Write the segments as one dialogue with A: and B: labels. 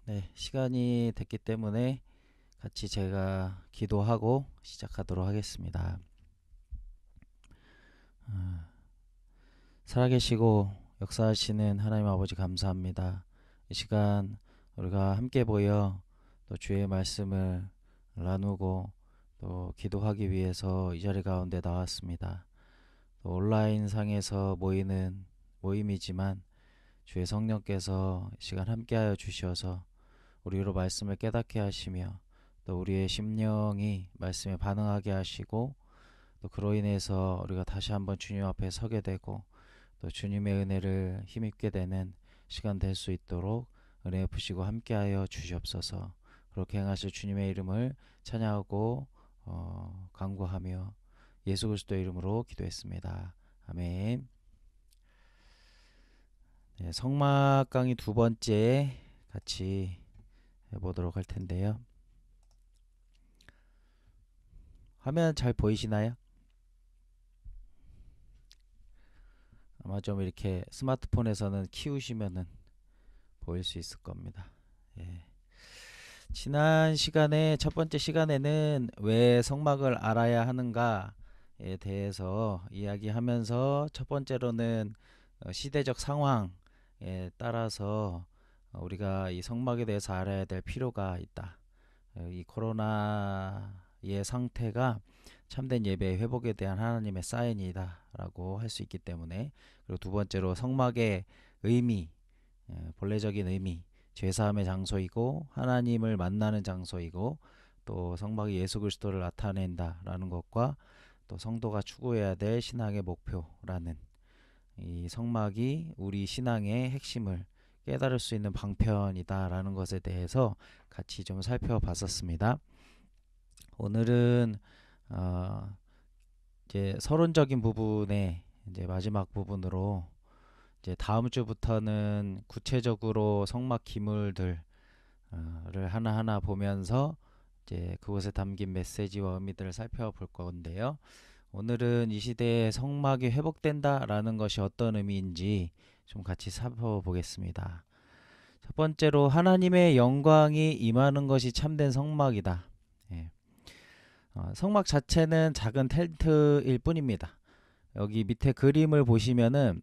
A: 네, 시간이 됐기 때문에 같이 제가 기도하고 시작하도록 하겠습니다. 살아계시고 역사하시는 하나님 아버지 감사합니다. 이 시간 우리가 함께 모여 또 주의 말씀을 나누고 또 기도하기 위해서 이 자리 가운데 나왔습니다. 또 온라인 상에서 모이는 모임이지만 주의 성령께서 이 시간 함께하여 주셔서 우리로 말씀을 깨닫게 하시며 또 우리의 심령이 말씀에 반응하게 하시고 또 그로 인해서 우리가 다시 한번 주님 앞에 서게 되고 또 주님의 은혜를 힘입게 되는 시간 될 수 있도록 은혜 베푸시고 함께하여 주시옵소서. 그렇게 행하실 주님의 이름을 찬양하고 간구하며 예수 그리스도의 이름으로 기도했습니다. 아멘. 네, 성막 강의 두 번째 같이 해보도록 할 텐데요. 화면 잘 보이시나요? 아마 좀 이렇게 스마트폰에서는 키우시면은 보일 수 있을 겁니다. 예. 지난 시간에 첫 번째 시간에는 왜 성막을 알아야 하는가에 대해서 이야기하면서 첫 번째로는 시대적 상황에 따라서 우리가 이 성막에 대해서 알아야 될 필요가 있다. 이 코로나의 상태가 참된 예배의 회복에 대한 하나님의 사인이다 라고 할 수 있기 때문에, 그리고 두 번째로 성막의 의미, 본래적인 의미, 죄사함의 장소이고 하나님을 만나는 장소이고 또 성막이 예수 그리스도를 나타낸다라는 것과 또 성도가 추구해야 될 신앙의 목표라는 이 성막이 우리 신앙의 핵심을 깨달을 수 있는 방편이다라는 것에 대해서 같이 좀 살펴봤었습니다. 오늘은 이제 서론적인 부분의 이제 마지막 부분으로 이제 다음 주부터는 구체적으로 성막 기물들을 하나하나 보면서 이제 그곳에 담긴 메시지와 의미들을 살펴볼 건데요. 오늘은 이 시대에 성막이 회복된다라는 것이 어떤 의미인지 좀 같이 살펴보겠습니다. 첫 번째로 하나님의 영광이 임하는 것이 참된 성막이다. 예. 성막 자체는 작은 텐트일 뿐입니다. 여기 밑에 그림을 보시면은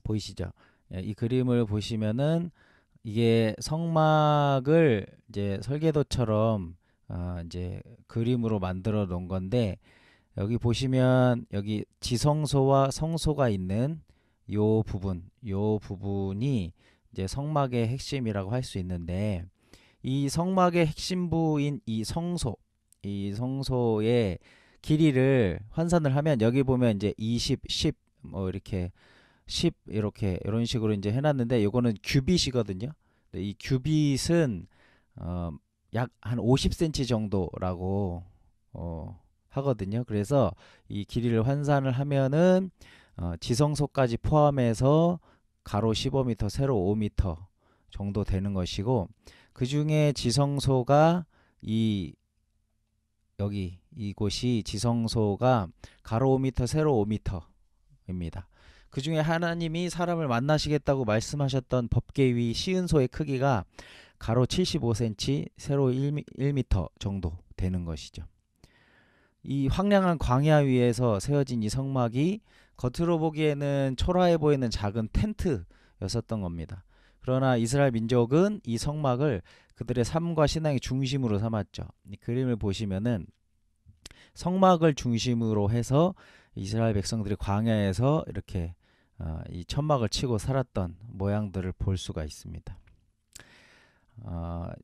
A: 보이시죠? 예, 이 그림을 보시면은 이게 성막을 이제 설계도처럼 이제 그림으로 만들어 놓은 건데, 여기 보시면 여기 지성소와 성소가 있는 요 부분이 이제 성막의 핵심이라고 할 수 있는데, 이 성막의 핵심부인 이 성소의 길이를 환산을 하면 여기 보면 이제 20, 10 뭐 이렇게 10 이렇게 이런 식으로 이제 해놨는데, 요거는 규빗이거든요. 이 규빗은 약 한 50cm 정도라고 하거든요. 그래서 이 길이를 환산을 하면은 지성소까지 포함해서 가로 15m, 세로 5m 정도 되는 것이고, 그 중에 지성소가 이 여기 이곳이 지성소가 가로 5m, 세로 5m입니다. 그 중에 하나님이 사람을 만나시겠다고 말씀하셨던 법궤위 시은소의 크기가 가로 75cm, 세로 1m 정도 되는 것이죠. 이 황량한 광야 위에서 세워진 이 성막이 겉으로 보기에는 초라해 보이는 작은 텐트였었던 겁니다. 그러나 이스라엘 민족은 이 성막을 그들의 삶과 신앙의 중심으로 삼았죠. 이 그림을 보시면은 성막을 중심으로 해서 이스라엘 백성들이 광야에서 이렇게 이 천막을 치고 살았던 모양들을 볼 수가 있습니다.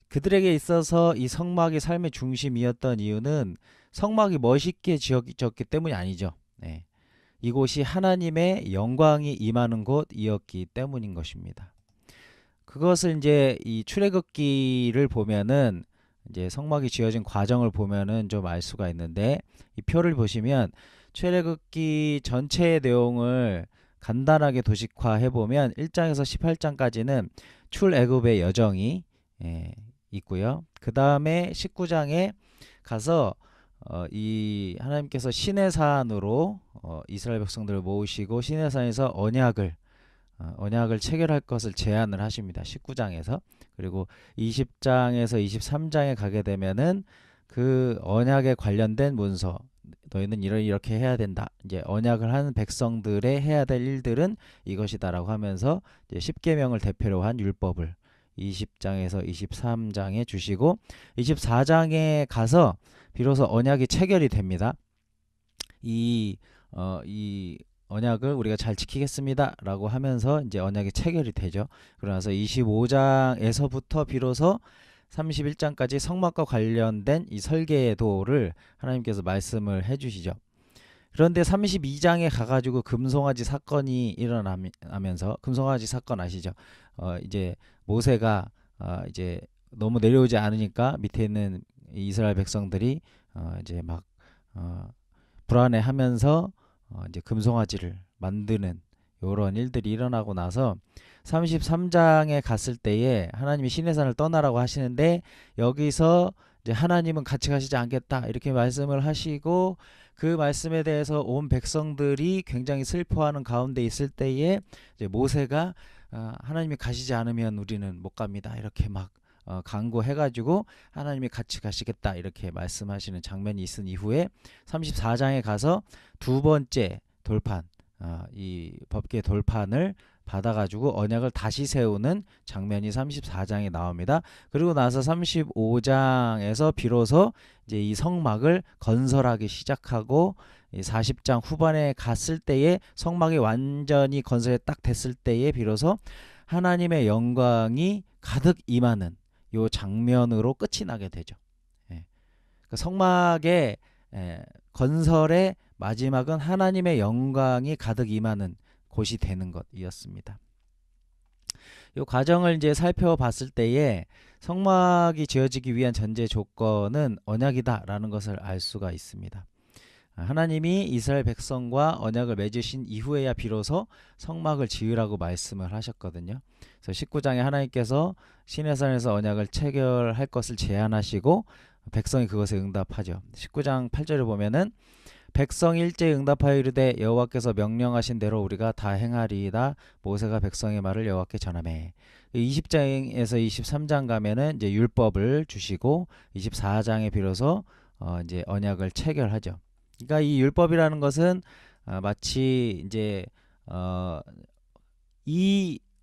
A: 그들에게 있어서 이 성막이 삶의 중심이었던 이유는 성막이 멋있게 지어졌기 때문이 아니죠. 네. 이곳이 하나님의 영광이 임하는 곳이었기 때문인 것입니다. 그것을 이제 이 출애굽기를 보면은 이제 성막이 지어진 과정을 보면은 좀 알 수가 있는데, 이 표를 보시면 출애굽기 전체의 내용을 간단하게 도식화해 보면 1장에서 18장까지는 출애굽의 여정이 있고요. 그 다음에 19장에 가서 이 하나님께서 시내산으로 이스라엘 백성들을 모으시고 시내산에서 언약을 언약을 체결할 것을 제안을 하십니다. 19장에서. 그리고 20장에서 23장에 가게 되면은 그 언약에 관련된 문서, 너희는 이렇게 해야 된다. 이제 언약을 하는 백성들의 해야 될 일들은 이것이다라고 하면서 이제 10계명을 대표로 한 율법을 20장에서 23장에 주시고 24장에 가서 비로소 언약이 체결이 됩니다. 이 언약을 우리가 잘 지키겠습니다 라고 하면서 이제 언약이 체결이 되죠. 그러나서 25장에서부터 비로소 31장까지 성막과 관련된 이 설계도를 하나님께서 말씀을 해주시죠. 그런데 32장에 가가지고 금송아지 사건이 일어나면서, 금송아지 사건 아시죠? 이제 모세가 이제 너무 내려오지 않으니까 밑에 있는 이스라엘 백성들이 이제 막 불안해하면서 이제 금송아지를 만드는 이런 일들이 일어나고 나서 33장에 갔을 때에 하나님이 시내산을 떠나라고 하시는데 여기서 이제 하나님은 같이 가시지 않겠다 이렇게 말씀을 하시고 그 말씀에 대해서 온 백성들이 굉장히 슬퍼하는 가운데 있을 때에 이제 모세가 하나님이 가시지 않으면 우리는 못 갑니다 이렇게 막 강구해가지고 하나님이 같이 가시겠다 이렇게 말씀하시는 장면이 있은 이후에 34장에 가서 두 번째 돌판, 이 법계 돌판을 받아가지고 언약을 다시 세우는 장면이 34장에 나옵니다. 그리고 나서 35장에서 비로소 이제 이 성막을 건설하기 시작하고 40장 후반에 갔을 때에 성막이 완전히 건설이 딱 됐을 때에 비로소 하나님의 영광이 가득 임하는 요 장면으로 끝이 나게 되죠. 예. 그 성막의 건설의 마지막은 하나님의 영광이 가득 임하는 곳이 되는 것이었습니다. 요 과정을 이제 살펴봤을 때에 성막이 지어지기 위한 전제 조건은 언약이다라는 것을 알 수가 있습니다. 하나님이 이스라엘 백성과 언약을 맺으신 이후에야 비로소 성막을 지으라고 말씀을 하셨거든요. 그래서 19장에 하나님께서 시내산에서 언약을 체결할 것을 제안하시고 백성이 그것에 응답하죠. 19장 8절을 보면은 백성이 일제히 응답하여 이르되 여호와께서 명령하신 대로 우리가 다 행하리이다. 모세가 백성의 말을 여호와께 전하매. 20장에서 23장 가면은 이제 율법을 주시고 24장에 비로소 이제 언약을 체결하죠. 그러니까 이 율법이라는 것은 마치 이제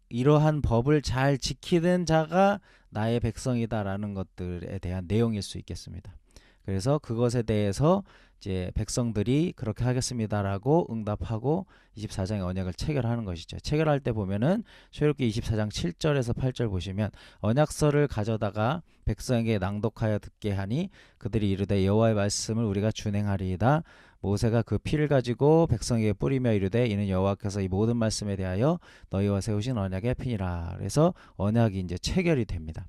A: 이러한 법을 잘 지키는 자가 나의 백성이다라는 것들에 대한 내용일 수 있겠습니다. 그래서 그것에 대해서 이제 백성들이 그렇게 하겠습니다라고 응답하고 24장의 언약을 체결하는 것이죠. 체결할 때 보면은 출애굽기 24장 7절에서 8절 보시면 언약서를 가져다가 백성에게 낭독하여 듣게 하니 그들이 이르되 여호와의 말씀을 우리가 준행하리이다. 모세가 그 피를 가지고 백성에게 뿌리며 이르되 이는 여호와께서 이 모든 말씀에 대하여 너희와 세우신 언약의 피니라. 그래서 언약이 이제 체결이 됩니다.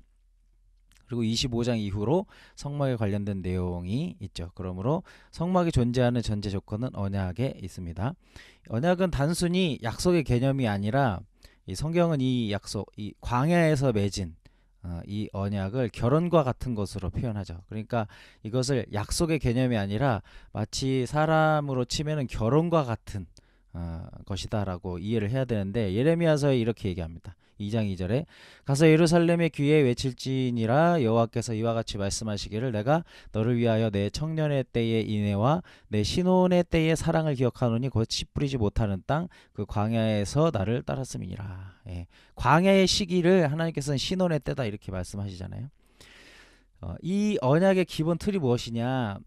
A: 그리고 25장 이후로 성막에 관련된 내용이 있죠. 그러므로 성막이 존재하는 전제 조건은 언약에 있습니다. 언약은 단순히 약속의 개념이 아니라 이 성경은 이 약속, 이 광야에서 맺은 이 언약을 결혼과 같은 것으로 표현하죠. 그러니까 이것을 약속의 개념이 아니라 마치 사람으로 치면은 결혼과 같은 것이다라고 이해를 해야 되는데 예레미야서에 이렇게 얘기합니다. 2장 2절에 가서 예루살렘의 귀에 외칠지니라 여호와께서 이와 같이 말씀하시기를 내가 너를 위하여 내 청년의 때의 인애와 내 신혼의 때의 사랑을 기억하노니 곧 씨 뿌리지 못하는 땅 그 광야에서 나를 따랐음이니라. 예. 광야의 시기를 하나님께서는 신혼의 때다 이렇게 말씀하시잖아요. 이 언약의 기본 틀이 무엇이냐?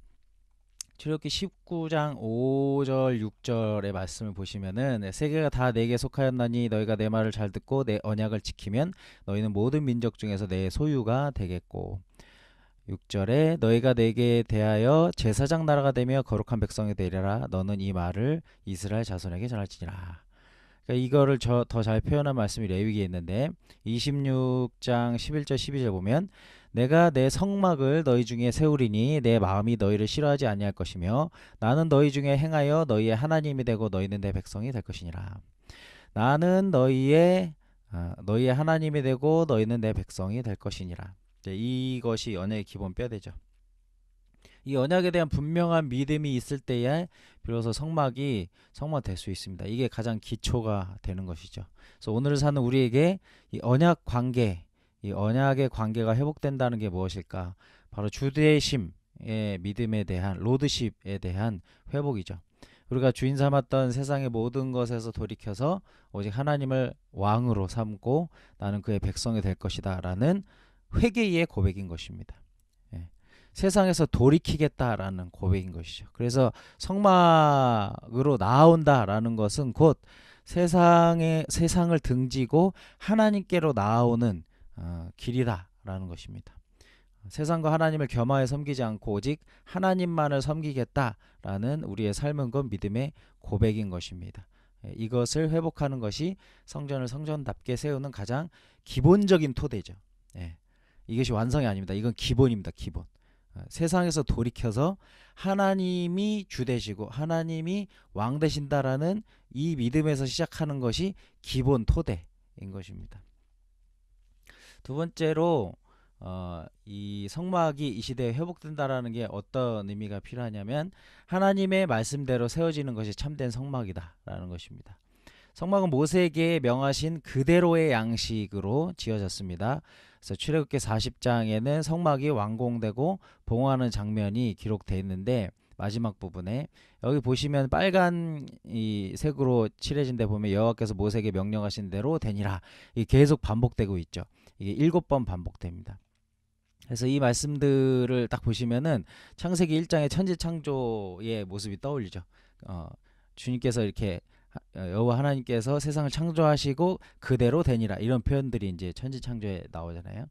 A: 출애굽기 19장 5절 6절의 말씀을 보시면은 세계가 다 내게 속하였나니 너희가 내 말을 잘 듣고 내 언약을 지키면 너희는 모든 민족 중에서 내 소유가 되겠고 6절에 너희가 내게 대하여 제사장 나라가 되며 거룩한 백성이 되리라. 너는 이 말을 이스라엘 자손에게 전할지니라. 그러니까 이거를 더 잘 표현한 말씀이 레위기에 있는데 26장 11절 12절 보면 내가 내 성막을 너희 중에 세우리니 내 마음이 너희를 싫어하지 아니할 것이며 나는 너희 중에 행하여 너희의 하나님이 되고 너희는 내 백성이 될 것이니라. 나는 너희의 하나님이 되고 너희는 내 백성이 될 것이니라. 이것이 언약의 기본 뼈대죠. 이 언약에 대한 분명한 믿음이 있을 때에 비로소 성막될 수 있습니다. 이게 가장 기초가 되는 것이죠. 그래서 오늘을 사는 우리에게 이 언약 관계, 이 언약의 관계가 회복된다는 게 무엇일까? 바로 주대심의 믿음에 대한 로드십에 대한 회복이죠. 우리가 주인 삼았던 세상의 모든 것에서 돌이켜서 오직 하나님을 왕으로 삼고 나는 그의 백성이 될 것이다 라는 회개의 고백인 것입니다. 예. 세상에서 돌이키겠다라는 고백인 것이죠. 그래서 성막으로 나아온다라는 것은 곧 세상을 등지고 하나님께로 나아오는 길이다라는 것입니다. 세상과 하나님을 겸하여 섬기지 않고 오직 하나님만을 섬기겠다라는 우리의 삶은 것 믿음의 고백인 것입니다. 이것을 회복하는 것이 성전을 성전답게 세우는 가장 기본적인 토대죠. 이것이 완성이 아닙니다. 이건 기본입니다. 기본. 세상에서 돌이켜서 하나님이 주 되시고 하나님이 왕 되신다라는 이 믿음에서 시작하는 것이 기본 토대인 것입니다. 두 번째로 이 성막이 이 시대에 회복된다라는 게 어떤 의미가 필요하냐면 하나님의 말씀대로 세워지는 것이 참된 성막이다라는 것입니다. 성막은 모세에게 명하신 그대로의 양식으로 지어졌습니다. 그래서 출애굽기 40장에는 성막이 완공되고 봉헌하는 장면이 기록되어 있는데 마지막 부분에 여기 보시면 빨간 이 색으로 칠해진 데 보면 여호와께서 모세에게 명령하신 대로 되니라. 이게 계속 반복되고 있죠. 이게 7번 반복됩니다. 그래서 이 말씀들을 딱 보시면은 창세기 1장의 천지창조의 모습이 떠올리죠. 주님께서 이렇게 여호와 하나님께서 세상을 창조하시고 그대로 되니라 이런 표현들이 이제 천지창조에 나오잖아요.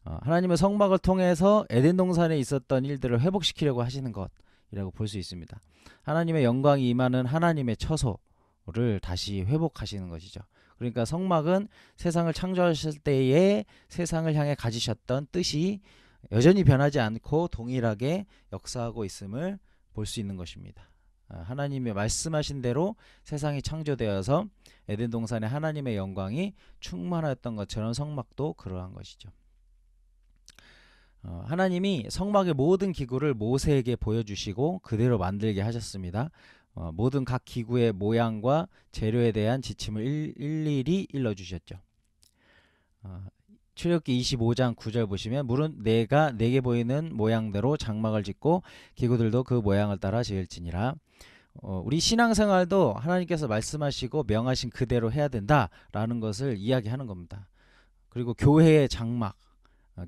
A: 하나님은 성막을 통해서 에덴 동산에 있었던 일들을 회복시키려고 하시는 것이라고 볼 수 있습니다. 하나님의 영광이 임하는 하나님의 처소를 다시 회복하시는 것이죠. 그러니까 성막은 세상을 창조하실 때에 세상을 향해 가지셨던 뜻이 여전히 변하지 않고 동일하게 역사하고 있음을 볼 수 있는 것입니다. 하나님의 말씀하신 대로 세상이 창조되어서 에덴 동산에 하나님의 영광이 충만하였던 것처럼 성막도 그러한 것이죠. 하나님이 성막의 모든 기구를 모세에게 보여주시고 그대로 만들게 하셨습니다. 모든 각 기구의 모양과 재료에 대한 지침을 일일이 일러주셨죠. 출애굽기 25장 9절 보시면 물은 내가 내게 보이는 모양대로 장막을 짓고 기구들도 그 모양을 따라 지을지니라. 우리 신앙생활도 하나님께서 말씀하시고 명하신 그대로 해야 된다라는 것을 이야기하는 겁니다. 그리고 교회의 장막,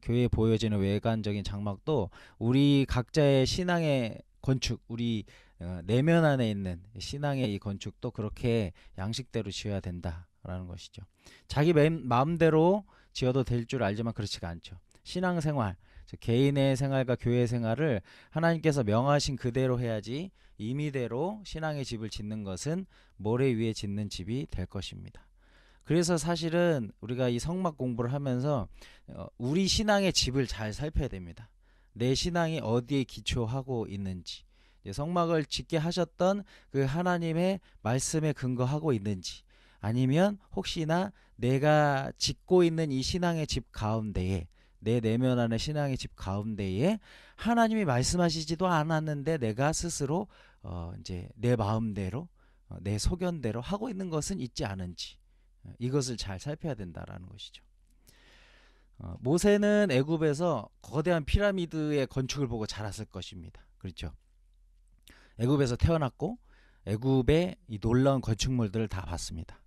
A: 교회에 보여지는 외관적인 장막도 우리 각자의 신앙의 건축, 우리 내면 안에 있는 신앙의 이 건축도 그렇게 양식대로 지어야 된다라는 것이죠. 자기 마음대로 지어도 될 줄 알지만 그렇지가 않죠. 신앙생활, 개인의 생활과 교회 생활을 하나님께서 명하신 그대로 해야지 임의대로 신앙의 집을 짓는 것은 모래 위에 짓는 집이 될 것입니다. 그래서 사실은 우리가 이 성막 공부를 하면서 우리 신앙의 집을 잘 살펴야 됩니다. 내 신앙이 어디에 기초하고 있는지, 성막을 짓게 하셨던 그 하나님의 말씀에 근거하고 있는지, 아니면 혹시나 내가 짓고 있는 이 신앙의 집 가운데에, 내 내면 안의 신앙의 집 가운데에 하나님이 말씀하시지도 않았는데 내가 스스로 이제 내 마음대로 내 소견대로 하고 있는 것은 있지 않은지, 이것을 잘 살펴야 된다라는 것이죠. 모세는 애굽에서 거대한 피라미드의 건축을 보고 자랐을 것입니다. 그렇죠? 애굽에서 태어났고 애굽의 이 놀라운 건축물들을 다 봤습니다.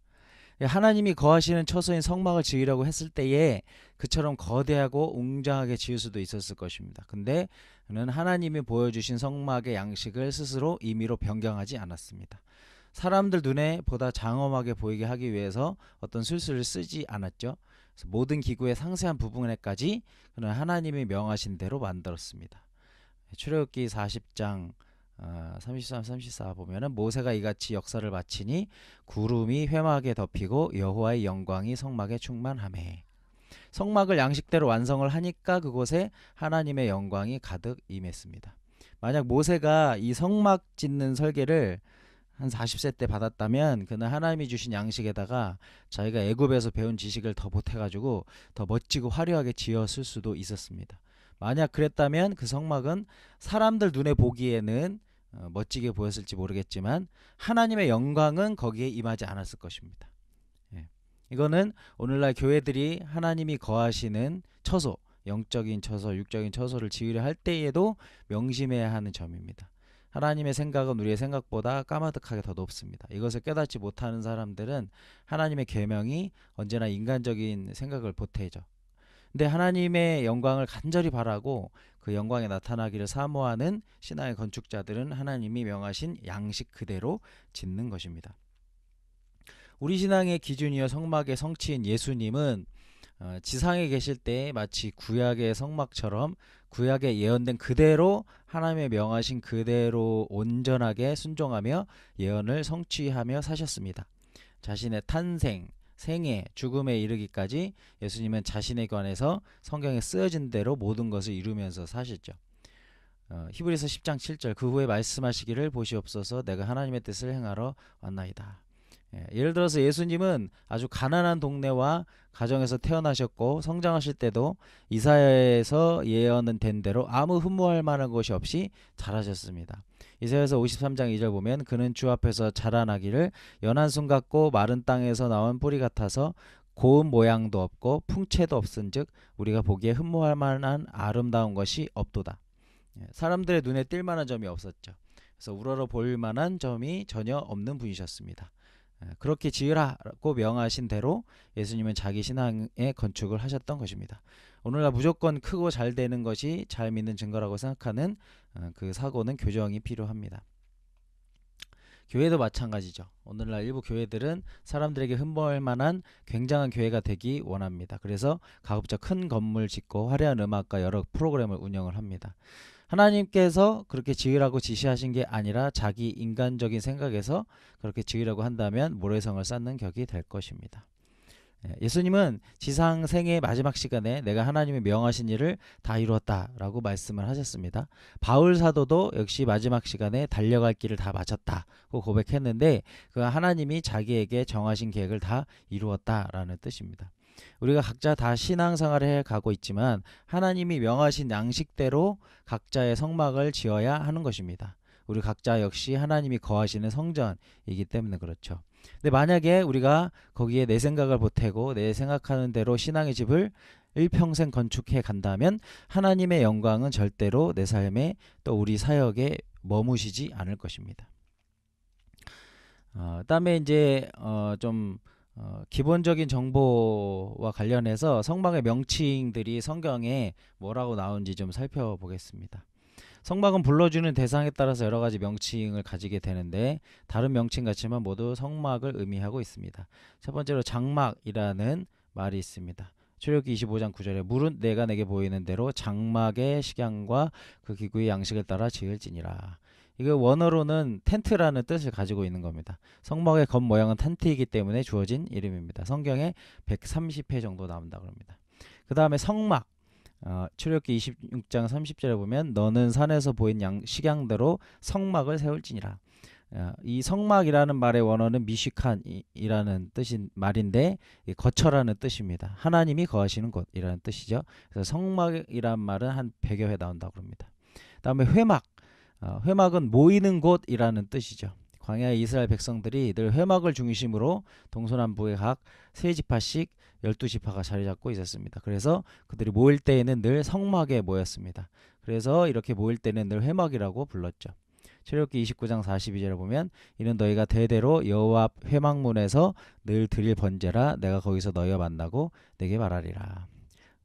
A: 하나님이 거하시는 처소인 성막을 지으려고 했을 때에 그처럼 거대하고 웅장하게 지을 수도 있었을 것입니다. 근데 그는 하나님이 보여주신 성막의 양식을 스스로 임의로 변경하지 않았습니다. 사람들 눈에 보다 장엄하게 보이게 하기 위해서 어떤 술수를 쓰지 않았죠. 그래서 모든 기구의 상세한 부분에까지 그는 하나님이 명하신 대로 만들었습니다. 출애굽기 40장 33, 34 보면은 모세가 이같이 역사를 마치니 구름이 회막에 덮이고 여호와의 영광이 성막에 충만하매. 성막을 양식대로 완성을 하니까 그곳에 하나님의 영광이 가득 임했습니다. 만약 모세가 이 성막 짓는 설계를 한 40세 때 받았다면 그는 하나님이 주신 양식에다가 자기가 애굽에서 배운 지식을 더 보태가지고 더 멋지고 화려하게 지었을 수도 있었습니다. 만약 그랬다면 그 성막은 사람들 눈에 보기에는 멋지게 보였을지 모르겠지만 하나님의 영광은 거기에 임하지 않았을 것입니다. 예. 이거는 오늘날 교회들이 하나님이 거하시는 처소, 영적인 처소, 육적인 처소를 지으려 할 때에도 명심해야 하는 점입니다. 하나님의 생각은 우리의 생각보다 까마득하게 더 높습니다. 이것을 깨닫지 못하는 사람들은 하나님의 계명이 언제나 인간적인 생각을 보태죠. 근데 하나님의 영광을 간절히 바라고 그 영광에 나타나기를 사모하는 신앙의 건축자들은 하나님이 명하신 양식 그대로 짓는 것입니다. 우리 신앙의 기준이여 성막의 성취인 예수님은 지상에 계실 때 마치 구약의 성막처럼 구약에 예언된 그대로 하나님의 명하신 그대로 온전하게 순종하며 예언을 성취하며 사셨습니다. 자신의 탄생, 생애, 죽음에 이르기까지 예수님은 자신에 관해서 성경에 쓰여진 대로 모든 것을 이루면서 사셨죠. 히브리서 10장 7절 그 후에 말씀하시기를 보시옵소서 내가 하나님의 뜻을 행하러 왔나이다. 예를 들어서 예수님은 아주 가난한 동네와 가정에서 태어나셨고 성장하실 때도 이사야에서 예언은 된 대로 아무 흠모할 만한 것이 없이 자라셨습니다. 이사야서 53장 2절 보면 그는 주 앞에서 자라나기를 연한 순 같고 마른 땅에서 나온 뿌리 같아서 고운 모양도 없고 풍채도 없은즉 우리가 보기에 흠모할 만한 아름다운 것이 없도다. 사람들의 눈에 띌 만한 점이 없었죠. 그래서 우러러 보일 만한 점이 전혀 없는 분이셨습니다. 그렇게 지으라고 명하신 대로 예수님은 자기 신앙의 건축을 하셨던 것입니다. 오늘날 무조건 크고 잘 되는 것이 잘 믿는 증거라고 생각하는 그 사고는 교정이 필요합니다. 교회도 마찬가지죠. 오늘날 일부 교회들은 사람들에게 흠모할 만한 굉장한 교회가 되기 원합니다. 그래서 가급적 큰 건물 짓고 화려한 음악과 여러 프로그램을 운영을 합니다. 하나님께서 그렇게 지으라고 지시하신 게 아니라 자기 인간적인 생각에서 그렇게 지으라고 한다면 모래성을 쌓는 격이 될 것입니다. 예수님은 지상 생의 마지막 시간에 내가 하나님이 명하신 일을 다 이루었다라고 말씀을 하셨습니다. 바울 사도도 역시 마지막 시간에 달려갈 길을 다 마쳤다고 고백했는데 그 하나님이 자기에게 정하신 계획을 다 이루었다라는 뜻입니다. 우리가 각자 다 신앙생활을 해가고 있지만 하나님이 명하신 양식대로 각자의 성막을 지어야 하는 것입니다. 우리 각자 역시 하나님이 거하시는 성전이기 때문에 그렇죠. 근데 만약에 우리가 거기에 내 생각을 보태고 내 생각하는 대로 신앙의 집을 일평생 건축해 간다면 하나님의 영광은 절대로 내 삶에 또 우리 사역에 머무시지 않을 것입니다. 그다음에 이제 좀 기본적인 정보와 관련해서 성막의 명칭들이 성경에 뭐라고 나오는지 좀 살펴보겠습니다. 성막은 불러주는 대상에 따라서 여러 가지 명칭을 가지게 되는데 다른 명칭 같지만 모두 성막을 의미하고 있습니다. 첫 번째로 장막이라는 말이 있습니다. 출애굽기 25장 9절에 물은 내가 내게 보이는 대로 장막의 식양과 그 기구의 양식을 따라 지을지니라. 이거 원어로는 텐트라는 뜻을 가지고 있는 겁니다. 성막의 겉모양은 텐트이기 때문에 주어진 이름입니다. 성경에 130회 정도 나온다고 합니다. 그 다음에 성막 출애굽기 26장 30절에 보면 너는 산에서 보인 식양대로 성막을 세울지니라. 이 성막이라는 말의 원어는 미시칸이라는 뜻인 말인데 거처라는 뜻입니다. 하나님이 거하시는 곳이라는 뜻이죠. 그래서 성막이란 말은 한 100여 회 나온다고 합니다. 그 다음에 회막 회막은 모이는 곳이라는 뜻이죠. 광야의 이스라엘 백성들이 늘 회막을 중심으로 동서남북의 각 3지파씩 12지파가 자리 잡고 있었습니다. 그래서 그들이 모일 때에는 늘 성막에 모였습니다. 그래서 이렇게 모일 때는 늘 회막이라고 불렀죠. 출애굽기 29장 42절에 보면 이는 너희가 대대로 여호와 앞 회막문에서 늘 드릴 번제라 내가 거기서 너희와 만나고 내게 말하리라.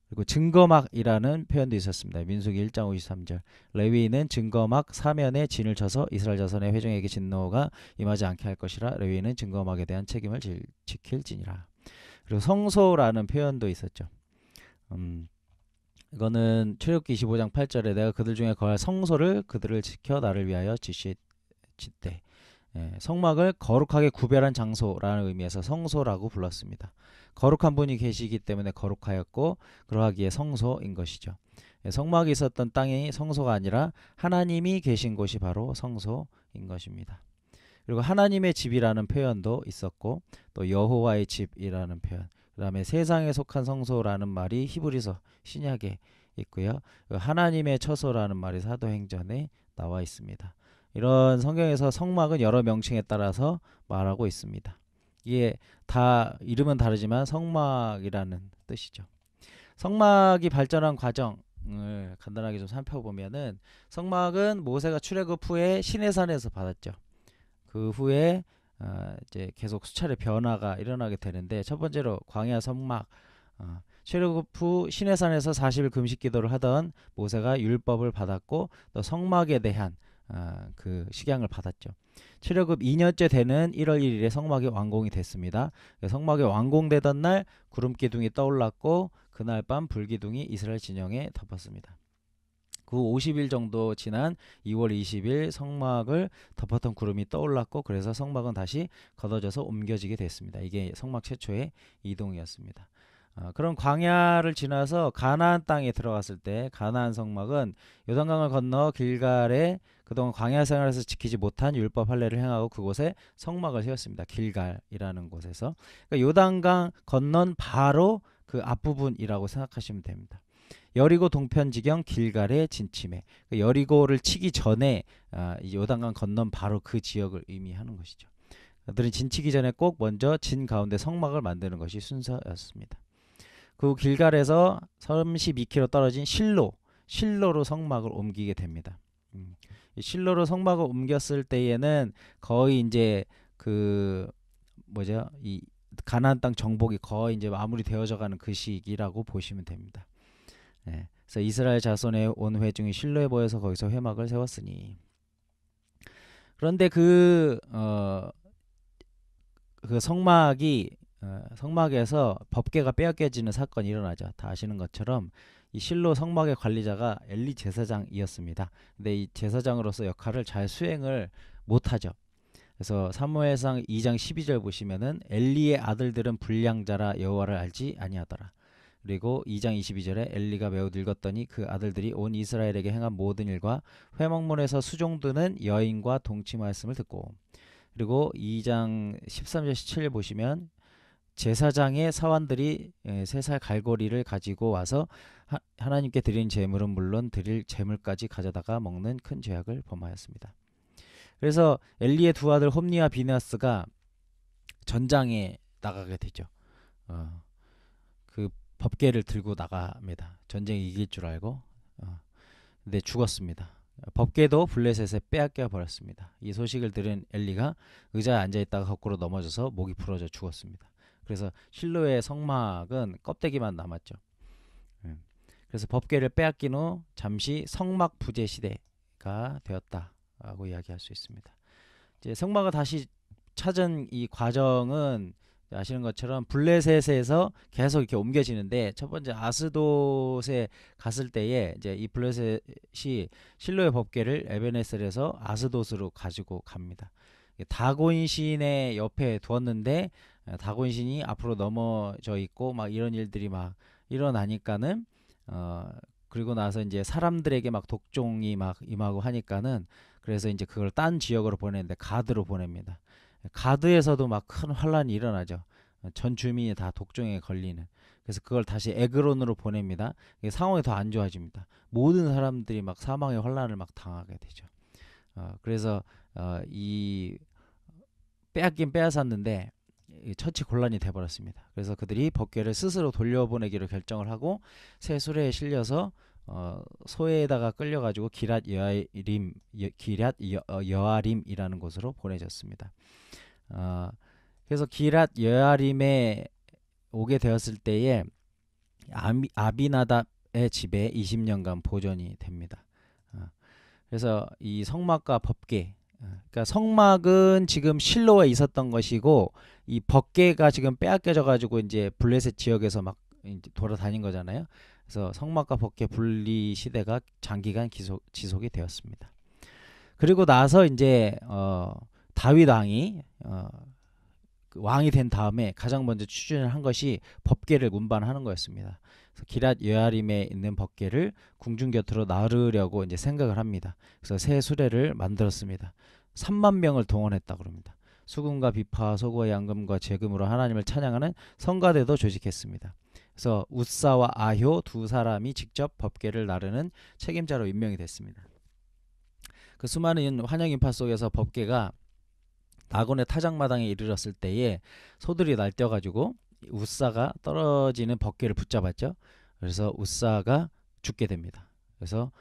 A: 그리고 증거막이라는 표현도 있었습니다. 민수기 1장 53절 레위인은 증거막 사면에 진을 쳐서 이스라엘 자손의 회중에게 진노가 임하지 않게 할 것이라 레위인은 증거막에 대한 책임을 지킬지니라. 그리고 성소라는 표현도 있었죠. 이거는 출애굽기 25장 8절에 내가 그들 중에 거할 성소를 그들을 지켜 나를 위하여 짓되 성막을 거룩하게 구별한 장소라는 의미에서 성소라고 불렀습니다. 거룩한 분이 계시기 때문에 거룩하였고 그러하기에 성소인 것이죠. 성막이 있었던 땅이 성소가 아니라 하나님이 계신 곳이 바로 성소인 것입니다. 그리고 하나님의 집이라는 표현도 있었고 또 여호와의 집이라는 표현, 그 다음에 세상에 속한 성소라는 말이 히브리서 신약에 있고요. 하나님의 처소라는 말이 사도행전에 나와 있습니다. 이런 성경에서 성막은 여러 명칭에 따라서 말하고 있습니다. 이게 다 이름은 다르지만 성막이라는 뜻이죠. 성막이 발전한 과정을 간단하게 좀 살펴보면은 성막은 모세가 출애굽 후에 시내산에서 받았죠. 그 후에 이제 계속 수차례 변화가 일어나게 되는데 첫 번째로 광야 성막, 출애굽 후 시내산에서 40일 금식 기도를 하던 모세가 율법을 받았고 또 성막에 대한 그 식양을 받았죠. 출애굽 2년째 되는 1월 1일에 성막이 완공이 됐습니다. 성막이 완공되던 날 구름 기둥이 떠올랐고 그날 밤 불기둥이 이스라엘 진영에 덮었습니다. 그 50일 정도 지난 2월 20일 성막을 덮었던 구름이 떠올랐고 그래서 성막은 다시 걷어져서 옮겨지게 됐습니다. 이게 성막 최초의 이동이었습니다. 그런 광야를 지나서 가나안 땅에 들어갔을 때 가나안 성막은 요단강을 건너 길갈에 그동안 광야 생활에서 지키지 못한 율법 할례를 행하고 그곳에 성막을 세웠습니다. 길갈이라는 곳에서. 그러니까 요단강 건넌 바로 그 앞부분이라고 생각하시면 됩니다. 여리고 동편지경 길갈의 진침에 여리고를 치기 전에 요단강 건넌 바로 그 지역을 의미하는 것이죠. 그들은 진치기 전에 꼭 먼저 진 가운데 성막을 만드는 것이 순서였습니다. 그 길갈에서 32km 떨어진 실로로 성막을 옮기게 됩니다. 실로로 성막을 옮겼을 때에는 거의 이제 이 가나안 땅 정복이 거의 이제 마무리되어져가는 그 시기라고 보시면 됩니다. 그래서 이스라엘 자손의 온 회중이 실로에 모여서 거기서 회막을 세웠으니. 그런데 그 성막에서 법궤가 빼앗겨지는 사건이 일어나죠. 다 아시는 것처럼 이 실로 성막의 관리자가 엘리 제사장이었습니다. 근데 이 제사장으로서 역할을 잘 수행을 못하죠. 그래서 사무엘상 2장 12절 보시면은 엘리의 아들들은 불량자라 여호와를 알지 아니하더라. 그리고 2장 22절에 엘리가 매우 늙었더니 그 아들들이 온 이스라엘에게 행한 모든 일과 회막문에서 수종드는 여인과 동침하였음을 듣고, 그리고 2장 13절 17절 보시면 제사장의 사환들이 3살 갈고리를 가지고 와서 하나님께 드린 제물은 물론 드릴 제물까지 가져다가 먹는 큰 죄악을 범하였습니다. 그래서 엘리의 두 아들 홈니와 비느하스가 전장에 나가게 되죠. 그 법궤를 들고 나갑니다. 전쟁이 이길 줄 알고. 근데 죽었습니다. 법궤도 블레셋에 빼앗겨 버렸습니다. 이 소식을 들은 엘리가 의자에 앉아있다가 거꾸로 넘어져서 목이 부러져 죽었습니다. 그래서 실로의 성막은 껍데기만 남았죠. 그래서 법궤를 빼앗긴 후 잠시 성막 부재 시대가 되었다고 이야기할 수 있습니다. 이제 성막을 다시 찾은 이 과정은 아시는 것처럼 블레셋에서 계속 이렇게 옮겨지는데, 첫 번째 아스돗에 갔을 때에 이제 이 블레셋이 실로의 법궤를 에베네셀에서 아스돗으로 가지고 갑니다. 다곤 신의 옆에 두었는데 다곤 신이 앞으로 넘어져 있고 막 이런 일들이 막 일어나니까는 그리고 나서 이제 사람들에게 막 독종이 막 임하고 하니까는, 그래서 이제 그걸 딴 지역으로 보내는데 가드로 보냅니다. 가드에서도 막 큰 환란이 일어나죠. 전 주민이 다 독종에 걸리는. 그래서 그걸 다시 에그론으로 보냅니다. 상황이 더 안 좋아집니다. 모든 사람들이 막 사망의 환란을 막 당하게 되죠. 그래서 이 빼앗긴 빼앗았는데 처치 곤란이 돼버렸습니다. 그래서 그들이 법궤를 스스로 돌려보내기로 결정을 하고 새 수레에 실려서 소에다가 끌려가지고 기랏 여아림이라는 곳으로 보내졌습니다. 그래서 기랏 여아림에 오게 되었을 때에 아비나답의 집에 20년간 보존이 됩니다. 그래서 이 성막과 법궤, 그러니까 성막은 지금 실로에 있었던 것이고 이 법궤가 지금 빼앗겨져 가지고 이제 블레셋 지역에서 막 이제 돌아다닌 거잖아요. 그래서 성막과 법궤 분리 시대가 장기간 지속이 되었습니다. 그리고 나서 이제 다윗 왕이 왕이 된 다음에 가장 먼저 추진을 한 것이 법궤를 운반하는 거였습니다. 그래서 기랏 여아림에 있는 법궤를 궁중 곁으로 나르려고 이제 생각을 합니다. 그래서 새 수레를 만들었습니다. 3만 명을 동원했다고 합니다. 수금과 비파와 소고와 양금과 재금으로 하나님을 찬양하는 성가대도 조직했습니다. 그래서 웃사와 아효 두 사람이 직접 법궤를 나르는 책임자로 임명이 됐습니다. 그 수많은 환영 인파 속에서 법궤가 낙원의 타작마당에 이르렀을 때에 소들이 날뛰어가지고 웃사가 떨어지는 법궤를 붙잡았죠. 그래서 웃사가 죽게 됩니다. 그래서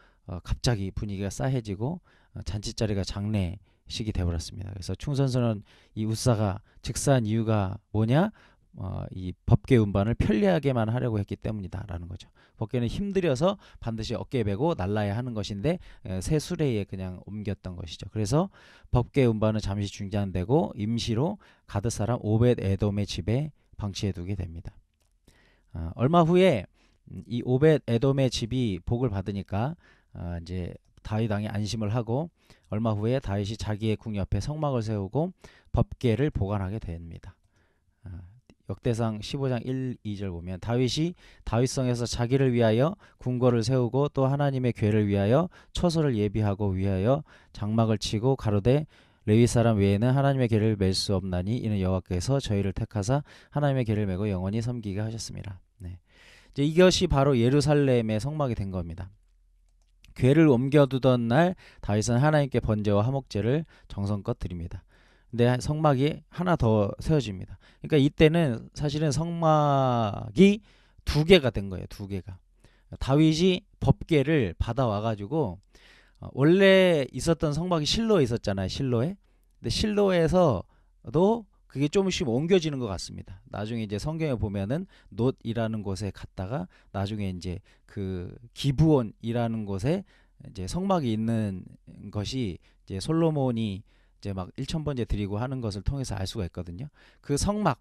A: 갑자기 분위기가 싸해지고 잔치자리가 장례식이 되어버렸습니다. 그래서 충선선은 이 웃사가 즉사한 이유가 뭐냐? 이 법궤 운반을 편리하게만 하려고 했기 때문이다 라는 거죠. 법궤는 힘들여서 반드시 어깨에 메고 날라야 하는 것인데 새 수레에 그냥 옮겼던 것이죠. 그래서 법궤 운반은 잠시 중단되고 임시로 가드 사람 오벳 에돔의 집에 방치해 두게 됩니다. 얼마 후에 이 오벳 에돔의 집이 복을 받으니까 이제 다윗 왕이 안심을 하고 얼마 후에 다윗이 자기의 궁 옆에 성막을 세우고 법궤를 보관하게 됩니다. 역대상 15장 1, 2절 보면 다윗이 다윗성에서 자기를 위하여 궁궐을 세우고 또 하나님의 궤를 위하여 처소를 예비하고 위하여 장막을 치고 가로되 레위 사람 외에는 하나님의 궤를 맬 수 없나니 이는 여호와께서 저희를 택하사 하나님의 궤를 메고 영원히 섬기게 하셨습니다. 네. 이제 이것이 바로 예루살렘의 성막이 된 겁니다. 궤를 옮겨두던 날 다윗은 하나님께 번제와 화목제를 정성껏 드립니다. 근데 성막이 하나 더 세워집니다. 그러니까 이때는 사실은 성막이 두 개가 된 거예요. 두 개가. 다윗이 법궤를 받아와가지고 원래 있었던 성막이 실로에 있었잖아요. 실로에. 근데 실로에서도 그게 조금씩 옮겨지는 것 같습니다. 나중에 이제 성경에 보면은 놋이라는 곳에 갔다가 나중에 이제 그 기브온이라는 곳에 이제 성막이 있는 것이 이제 솔로몬이 이제 막 1000번째 드리고 하는 것을 통해서 알 수가 있거든요. 그 성막,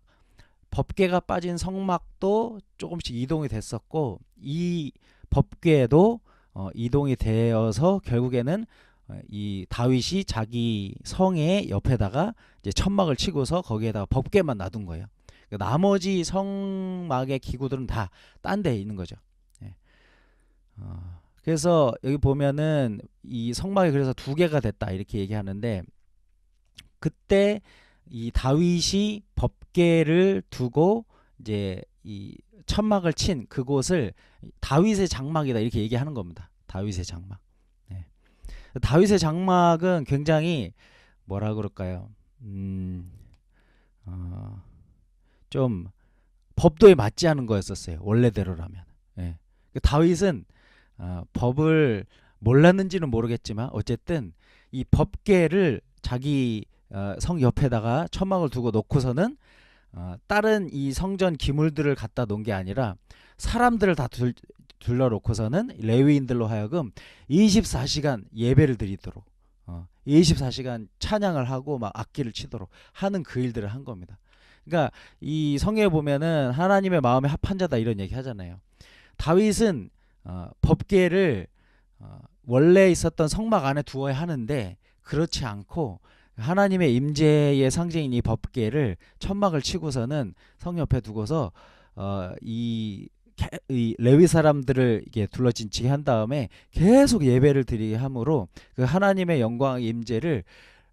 A: 법궤가 빠진 성막도 조금씩 이동이 됐었고 이 법궤도 이동이 되어서 결국에는 이 다윗이 자기 성의 옆에다가 이제 천막을 치고서 거기에다가 법궤만 놔둔 거예요. 나머지 성막의 기구들은 다 딴 데 있는 거죠. 예. 그래서 여기 보면은 이 성막이 그래서 두 개가 됐다 이렇게 얘기하는데 그때 이 다윗이 법궤를 두고 이제 이 천막을 친 그곳을 다윗의 장막이다 이렇게 얘기하는 겁니다. 다윗의 장막. 네. 다윗의 장막은 굉장히 뭐라 그럴까요? 좀 법도에 맞지 않은 거였었어요. 원래대로라면. 네. 다윗은 법을 몰랐는지는 모르겠지만 어쨌든 이 법궤를 자기 성 옆에다가 천막을 두고 놓고서는 다른 이 성전 기물들을 갖다 놓은 게 아니라 사람들을 다 둘러놓고서는 레위인들로 하여금 24시간 예배를 드리도록 24시간 찬양을 하고 막 악기를 치도록 하는 그 일들을 한 겁니다. 그러니까 이 성경에 보면은 하나님의 마음에 합한 자다 이런 얘기 하잖아요. 다윗은 법궤를 원래 있었던 성막 안에 두어야 하는데 그렇지 않고 하나님의 임재의 상징인 이 법궤를 천막을 치고서는 성 옆에 두고서 이 레위 사람들을 이게 둘러진치게 한 다음에 계속 예배를 드리게 함으로 그 하나님의 영광 임재를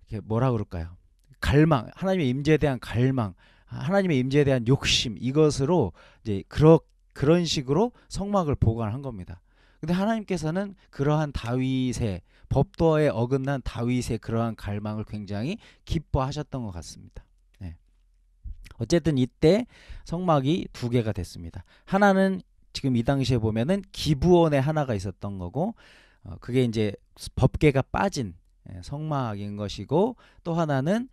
A: 이렇게 뭐라 그럴까요? 갈망, 하나님의 임재에 대한 갈망, 하나님의 임재에 대한 욕심 이것으로 이제 그런 식으로 성막을 보관한 겁니다. 근데 하나님께서는 그러한 다윗의 법도에 어긋난 다윗의 그러한 갈망을 굉장히 기뻐하셨던 것 같습니다. 네. 어쨌든 이때 성막이 두 개가 됐습니다. 하나는 지금 이 당시에 보면은 기브온에 하나가 있었던 거고 그게 이제 법궤가 빠진 성막인 것이고 또 하나는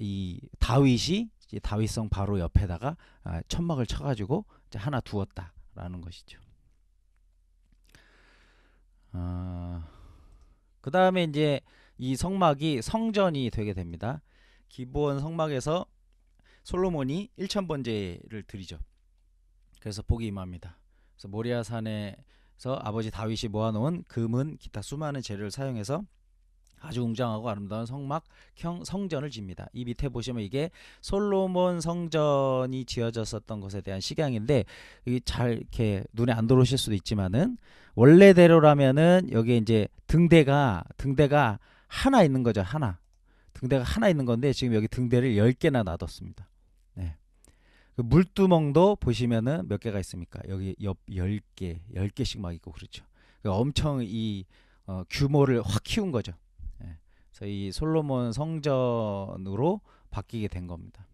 A: 이 다윗이 이제 다윗성 바로 옆에다가 천막을 쳐가지고 이제 하나 두었다라는 것이죠. 그 다음에 이제 이 성막이 성전이 되게 됩니다. 기브온 성막에서 솔로몬이 1000번제를 드리죠. 그래서 복이 임합니다. 그래서 모리아 산에서 아버지 다윗이 모아놓은 금은 기타 수많은 재료를 사용해서 아주 웅장하고 아름다운 성막형 성전을 집니다. 이 밑에 보시면 이게 솔로몬 성전이 지어졌었던 것에 대한 식양인데 이게 잘 이렇게 눈에 안 들어오실 수도 있지만은 원래대로라면은 여기에 이제 등대가 하나 있는 거죠. 등대가 하나 있는 건데 지금 여기 등대를 10개나 놔뒀습니다. 네. 그 물두멍도 보시면은 몇 개가 있습니까? 여기 옆 10개, 10개씩 막 있고 그렇죠. 그러니까 엄청 이 규모를 확 키운 거죠. 예. 그래서 이 솔로몬 성전으로 바뀌게 된 겁니다.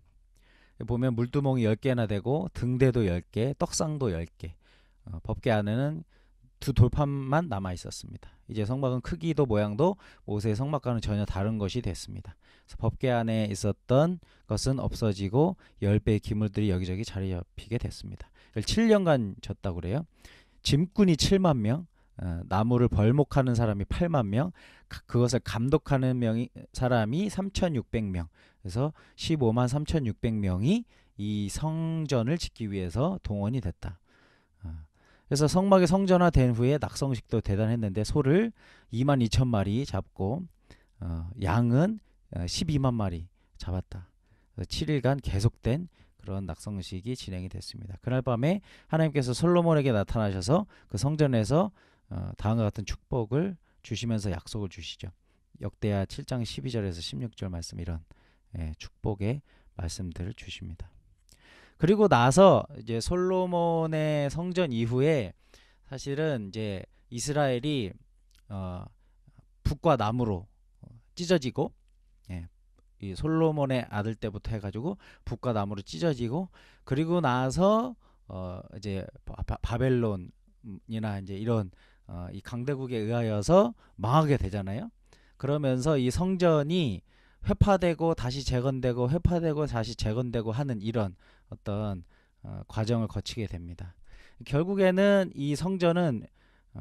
A: 보면 물두멍이 10개나 되고 등대도 10개, 떡상도 10개. 법궤 안에는 두 돌판만 남아 있었습니다. 이제 성막은 크기도 모양도 모세의 성막과는 전혀 다른 것이 됐습니다. 그래서 법궤 안에 있었던 것은 없어지고 10배의 기물들이 여기저기 자리 잡히게 됐습니다. 7년간 졌다고 그래요. 짐꾼이 7만 명, 나무를 벌목하는 사람이 8만 명, 그것을 감독하는 사람이 3,600명. 그래서 15만 3,600명이 이 성전을 짓기 위해서 동원이 됐다. 그래서 성막이 성전화된 후에 낙성식도 대단했는데 소를 2만 2천 마리 잡고 양은 12만 마리 잡았다. 7일간 계속된 그런 낙성식이 진행이 됐습니다. 그날 밤에 하나님께서 솔로몬에게 나타나셔서 그 성전에서 다음과 같은 축복을 주시면서 약속을 주시죠. 역대하 7장 12절에서 16절 말씀 이런 축복의 말씀들을 주십니다. 그리고 나서 이제 솔로몬의 성전 이후에 사실은 이제 이스라엘이 북과 남으로 찢어지고 이 솔로몬의 아들 때부터 해가지고 북과 남으로 찢어지고 그리고 나서 이제 바벨론이나 이제 이런 이 강대국에 의하여서 망하게 되잖아요. 그러면서 이 성전이 회파되고 다시 재건되고 회파되고 다시 재건되고 하는 이런 어떤 과정을 거치게 됩니다. 결국에는 이 성전은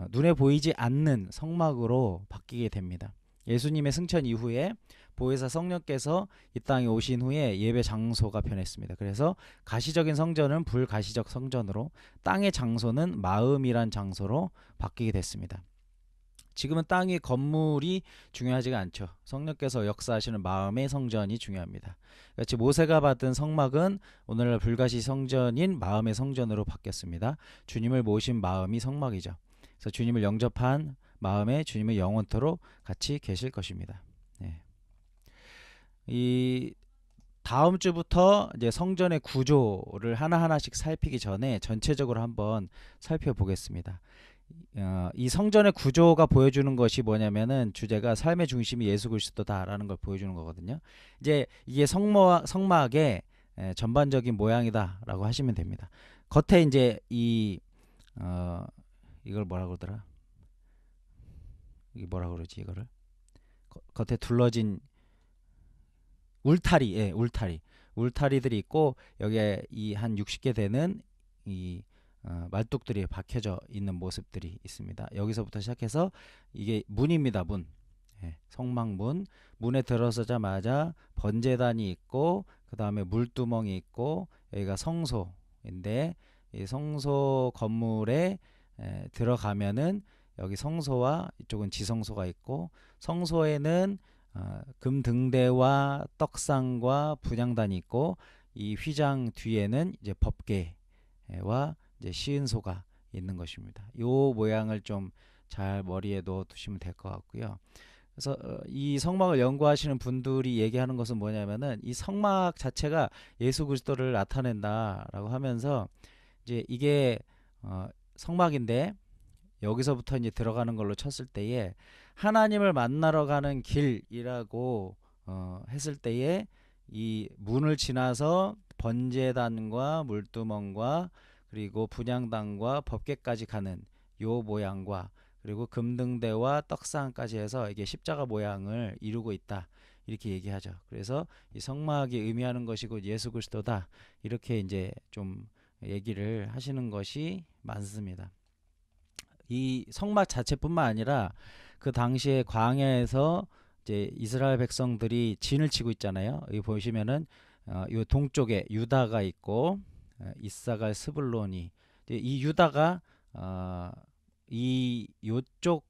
A: 눈에 보이지 않는 성막으로 바뀌게 됩니다. 예수님의 승천 이후에 보혜사 성령께서 이 땅에 오신 후에 예배 장소가 변했습니다. 그래서 가시적인 성전은 불가시적 성전으로, 땅의 장소는 마음이란 장소로 바뀌게 됐습니다. 지금은 땅의 건물이 중요하지가 않죠. 성령께서 역사하시는 마음의 성전이 중요합니다. 같이 모세가 받은 성막은 오늘날 불가시 성전인 마음의 성전으로 바뀌었습니다. 주님을 모신 마음이 성막이죠. 그래서 주님을 영접한 마음에 주님의 영원토록 같이 계실 것입니다. 이 다음 주부터 이제 성전의 구조를 하나하나씩 살피기 전에 전체적으로 한번 살펴보겠습니다. 이 성전의 구조가 보여주는 것이 뭐냐면은 주제가 삶의 중심이 예수 그리스도다라는 걸 보여주는 거거든요. 이제 이게 성막의 전반적인 모양이다라고 하시면 됩니다. 겉에 이제 이걸 뭐라 그러더라? 이게 뭐라 그러지 이거를? 겉에 둘러진 울타리, 울타리들이 있고 여기에 이 한 60개 되는 이 말뚝들이 박혀져 있는 모습들이 있습니다. 여기서부터 시작해서 이게 문입니다. 문. 성막문. 문에 들어서자마자 번제단이 있고 그 다음에 물두멍이 있고 여기가 성소인데 이 성소 건물에 들어가면은 여기 성소와 이쪽은 지성소가 있고 성소에는 금등대와 떡상과 분향단이 있고 이 휘장 뒤에는 이제 법궤와 이제 시은소가 있는 것입니다. 요 모양을 좀 잘 머리에 넣어 두시면 될 것 같고요. 그래서 이 성막을 연구하시는 분들이 얘기하는 것은 뭐냐면은 이 성막 자체가 예수 그리스도를 나타낸다라고 하면서 이제 이게 성막인데 여기서부터 이제 들어가는 걸로 쳤을 때에 하나님을 만나러 가는 길이라고 했을 때에 이 문을 지나서 번제단과 물두멍과 그리고 분향단과 법궤까지 가는 요 모양과 그리고 금등대와 떡상까지 해서 이게 십자가 모양을 이루고 있다 이렇게 얘기하죠. 그래서 이 성막이 의미하는 것이고 예수 그리스도다 이렇게 이제 좀 얘기를 하시는 것이 많습니다. 이 성막 자체뿐만 아니라 그 당시에 광야에서 이제 이스라엘 백성들이 진을 치고 있잖아요. 여기 보시면은 요 동쪽에 유다가 있고 이사갈 스불론이 이 유다가 이 요쪽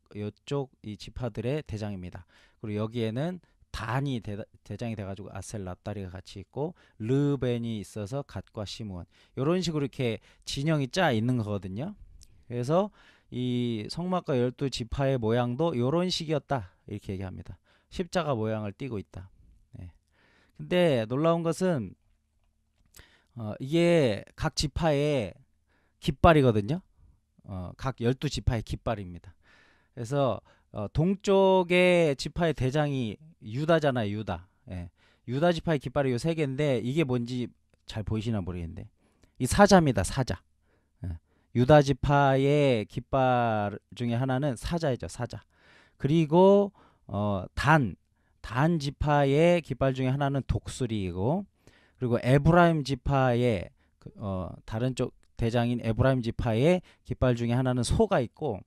A: 이 지파들의 대장입니다. 그리고 여기에는 단이 대장이 돼가지고 아셀 납다리가 같이 있고 르벤이 있어서 갓과 시므온 이런 식으로 이렇게 진영이 짜 있는 거거든요. 그래서 이 성막과 12지파의 모양도 이런 식이었다 이렇게 얘기합니다. 십자가 모양을 띠고 있다. 근데 놀라운 것은 이게 각 지파의 깃발이거든요. 각 12지파의 깃발입니다. 그래서 동쪽의 지파의 대장이 유다잖아요. 유다. 예. 유다 지파의 깃발이 요 세 개인데 이게 뭔지 잘 보이시나 모르겠는데 이 사자입니다. 사자. 예. 유다 지파의 깃발 중에 하나는 사자이죠. 사자. 그리고 단 지파의 깃발 중에 하나는 독수리이고, 그리고 에브라임 지파의 다른 쪽 대장인 에브라임 지파의 깃발 중에 하나는 소가 있고,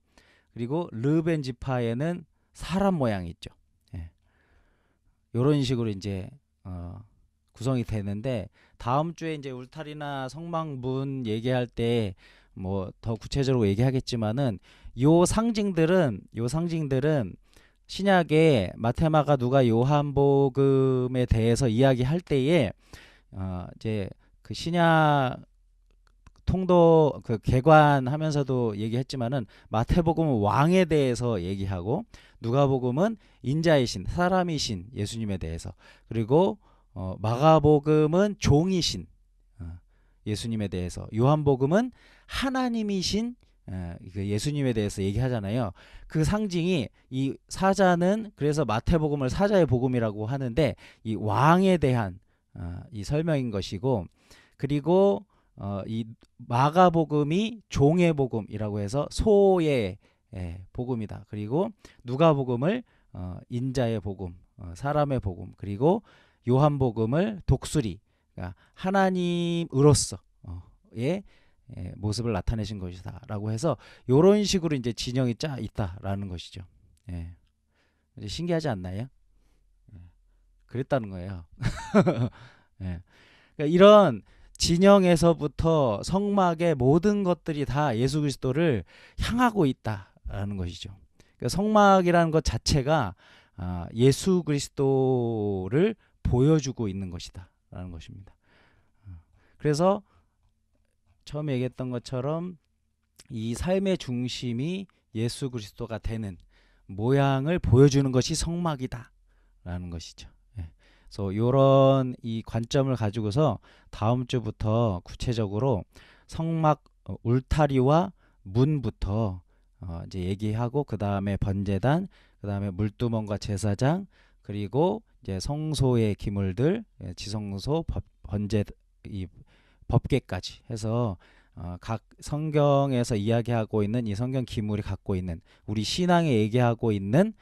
A: 그리고 르벤 지파에는 사람 모양이 있죠. 예. 이런 식으로 이제 구성이 되는데, 다음 주에 이제 울타리나 성막문 얘기할 때 뭐 더 구체적으로 얘기하겠지만은 요 상징들은 신약의 마테마가 누가 요한복음에 대해서 이야기할 때에 이제 그 신약 통도 그 개관하면서도 얘기했지만은 마태복음은 왕에 대해서 얘기하고, 누가복음은 인자이신 사람이신 예수님에 대해서, 그리고 마가복음은 종이신 예수님에 대해서, 요한복음은 하나님이신 그 예수님에 대해서 얘기하잖아요. 그 상징이, 이 사자는 그래서 마태복음을 사자의 복음이라고 하는데 이 왕에 대한 이 설명인 것이고, 그리고 이 마가복음이 종의 복음이라고 해서 소의 복음이다. 그리고 누가복음을 인자의 복음, 사람의 복음, 그리고 요한복음을 독수리, 그러니까 하나님으로서의 모습을 나타내신 것이다 라고 해서 이런 식으로 이제 진영이 짜 있다라는 것이죠. 예. 신기하지 않나요? 그랬다는 거예요. 예. 그러니까 이런 진영에서부터 성막의 모든 것들이 다 예수 그리스도를 향하고 있다라는 것이죠. 그러니까 성막이라는 것 자체가 예수 그리스도를 보여주고 있는 것이다라는 것입니다. 그래서 처음에 얘기했던 것처럼 이 삶의 중심이 예수 그리스도가 되는 모양을 보여주는 것이 성막이다라는 것이죠. 그래서 이런 이 관점을 가지고서 다음 주부터 구체적으로 성막 울타리와 문부터 이제 얘기하고, 그 다음에 번제단, 그 다음에 물두멍과 제사장, 그리고 이제 성소의 기물들, 지성소, 번제, 이 법궤까지 해서 각 성경에서 이야기하고 있는 이 성경 기물이 갖고 있는 우리 신앙에 얘기하고 있는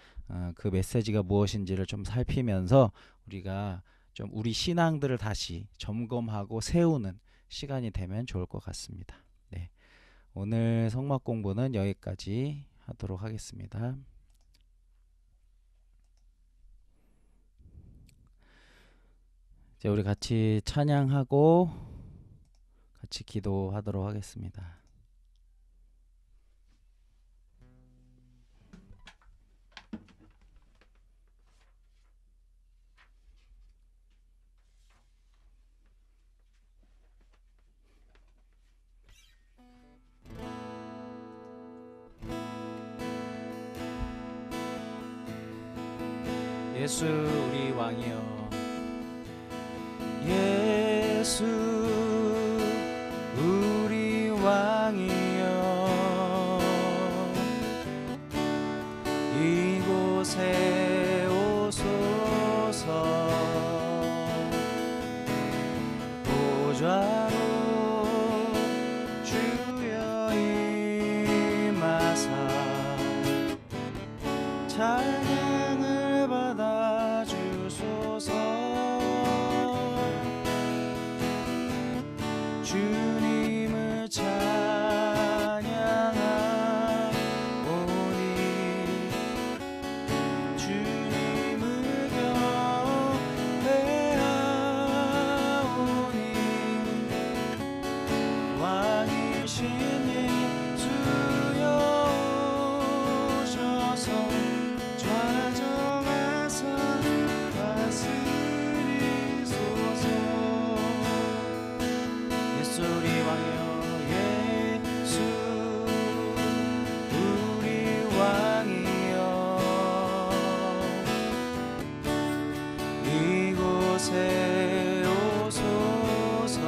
A: 그 메시지가 무엇인지를 좀 살피면서 우리가 좀 우리 신앙들을 다시 점검하고 세우는 시간이 되면 좋을 것 같습니다. 네. 오늘 성막 공부는 여기까지 하도록 하겠습니다. 이제 우리 같이 찬양하고 같이 기도하도록 하겠습니다. 예수 우리 왕이여, 예수 우리 왕이여, 이곳에 오소서, 보좌로 주여 임하사 찬양을 받아 주소서. 주님을 찬양하오니, 주님을 경배하오니, 왕이신 예수여 오셔서 좌정하사 다스리소서. 예수 우리 왕이여, 예수 우리 왕이여, 이곳에 오소서.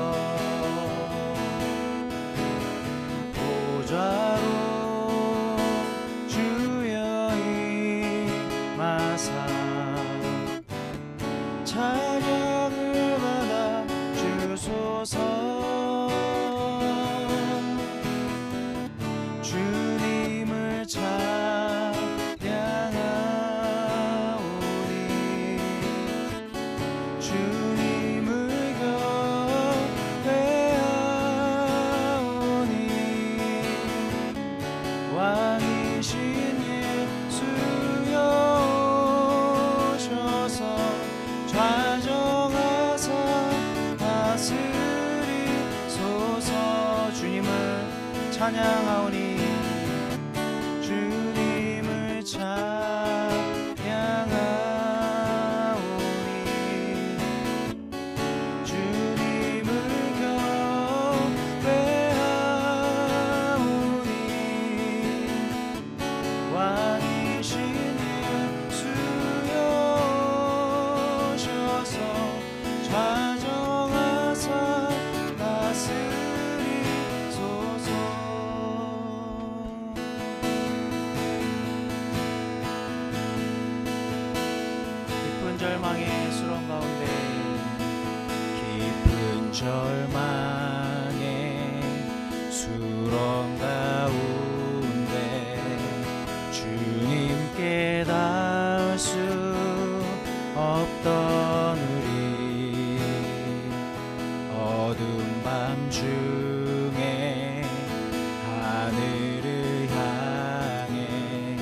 A: 찬양하오니 주님을 찬양하오니 주님을 경배하오니 왕이신 예수여 오셔서 좌정하사 다스리소서. 깊은 절망의 수렁 가운데 깊은 절망의 수렁 가운데 주님께 닿을 수 없던 우리 어두운 밤 중에 하늘을 향해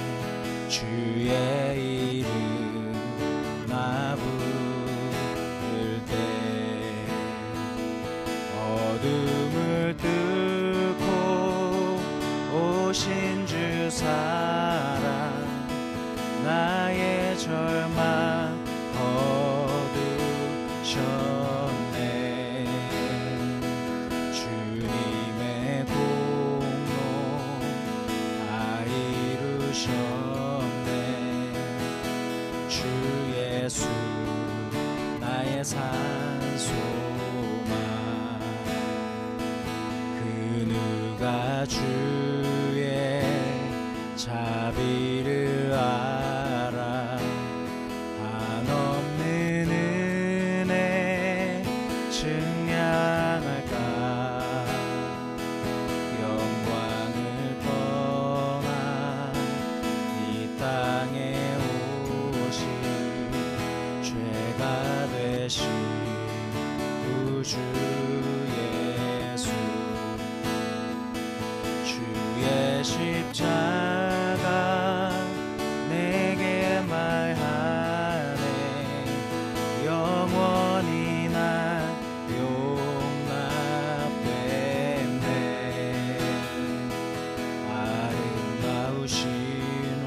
A: 주의 이름 나 부를 때 어둠을 뚫고 오신 주 사랑 나의 절망 거두셨네. 주님의 공로 다 이루셨네. 주 예수 나의 산소망 그 누가 주의 자비를 알아 한없는 은혜 증량할까. 영광을 떠나 이 땅에 오신 죄가 되신 구주 예수 주의 십자가 내게 말하네. 영원히 날 용납된대. 아름다우신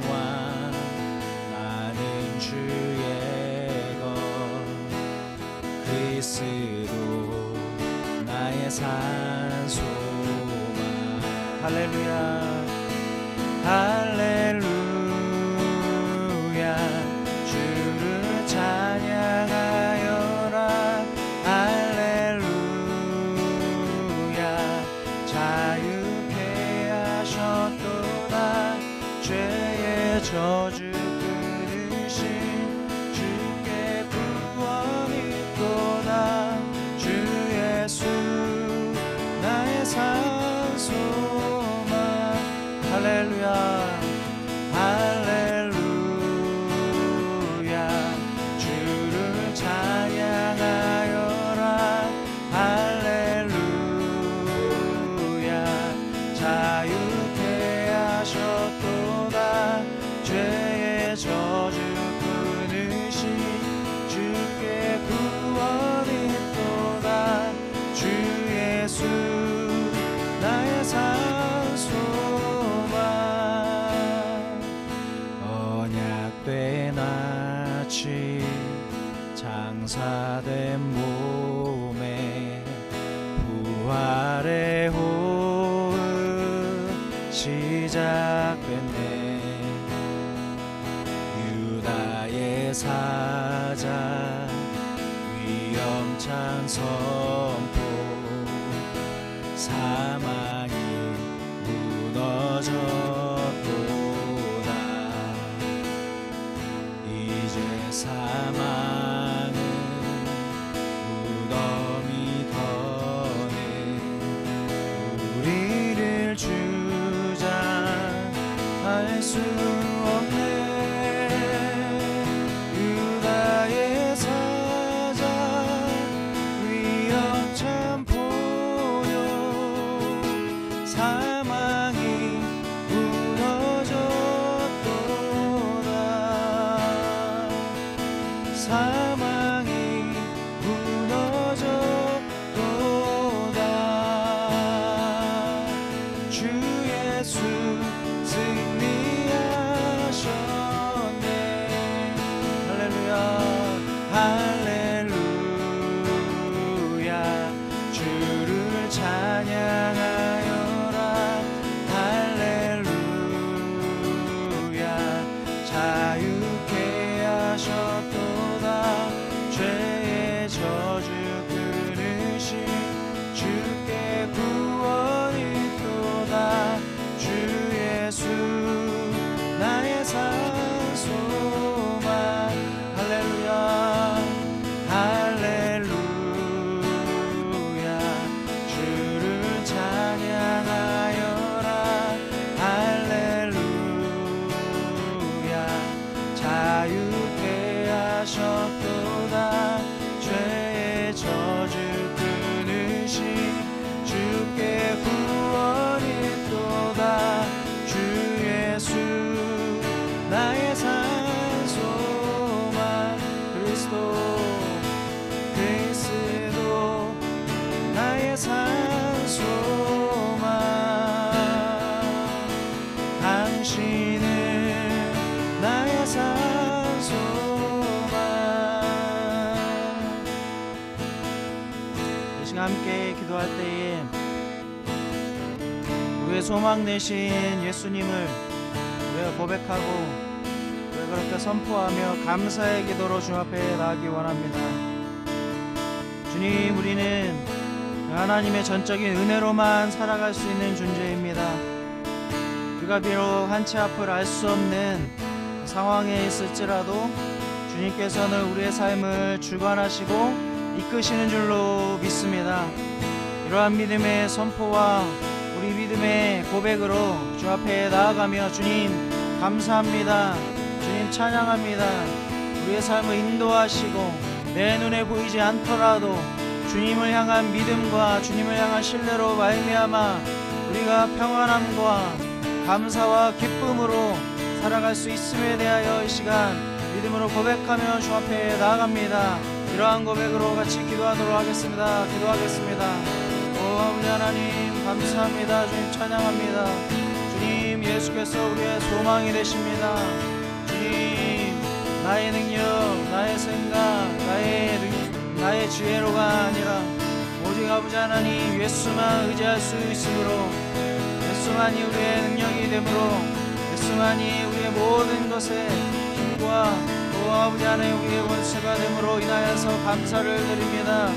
A: 왕 나는 주의 것 그리스도 나의 산소망. 할렐루야 할렐루야 주를 찬양하여라. 할렐루야 자유케 하셨도다. 죄의 저주 끊으신 주께 구원이 있도다. 주 예수 나의 산소망. 할렐루야 할렐루야 주를 찬양하여라. 할렐루야 자유케 하셨도다. 죄의 저주 끊으신 주께 구원이 있도다. 주 예수 나의 산소망. 언약된 아침 장사된 몸에 부활의 호흡 시작됐네. 유다의 사자 위엄찬 선포 사망이 무너졌도다. 이제 사망은 무덤이 더는 우리를 주장할 수 없네. 유다의 사자 위엄찬 포효 사망이 무너졌도다. 사망이 무너졌도다. 주 되시는 나의 산소만. 이 시간 함께 기도할 때에 우리의 소망 되신 예수님을 우리가 고백하고 우리가 그렇게 선포하며 감사의 기도로 주 앞에 나가기 원합니다. 주님, 우리는 하나님의 전적인 은혜로만 살아갈 수 있는 존재입니다. 우리가 비록 한치 앞을 알 수 없는 상황에 있을지라도 주님께서는 우리의 삶을 주관하시고 이끄시는 줄로 믿습니다. 이러한 믿음의 선포와 우리 믿음의 고백으로 주 앞에 나아가며 주님 감사합니다, 주님 찬양합니다. 우리의 삶을 인도하시고 내 눈에 보이지 않더라도 주님을 향한 믿음과 주님을 향한 신뢰로 말미암아 우리가 평안함과 감사와 기쁨으로 살아갈 수 있음에 대하여 이 시간 믿음으로 고백하며 주 앞에 나아갑니다. 이러한 고백으로 같이 기도하도록 하겠습니다. 기도하겠습니다. 오 아버지 하나님 감사합니다. 주님 찬양합니다. 주님, 예수께서 우리의 소망이 되십니다. 주님, 나의 능력, 나의 생각, 나의 지혜로가 아니라 오직 아버지 하나님 예수만 의지할 수 있으므로, 예수만이 우리의 능력이 되므로, 예수만이 우리의 모든 것에 힘과 오 아버지 하나님 우리의 원수가 되므로 인하여서 감사를 드립니다.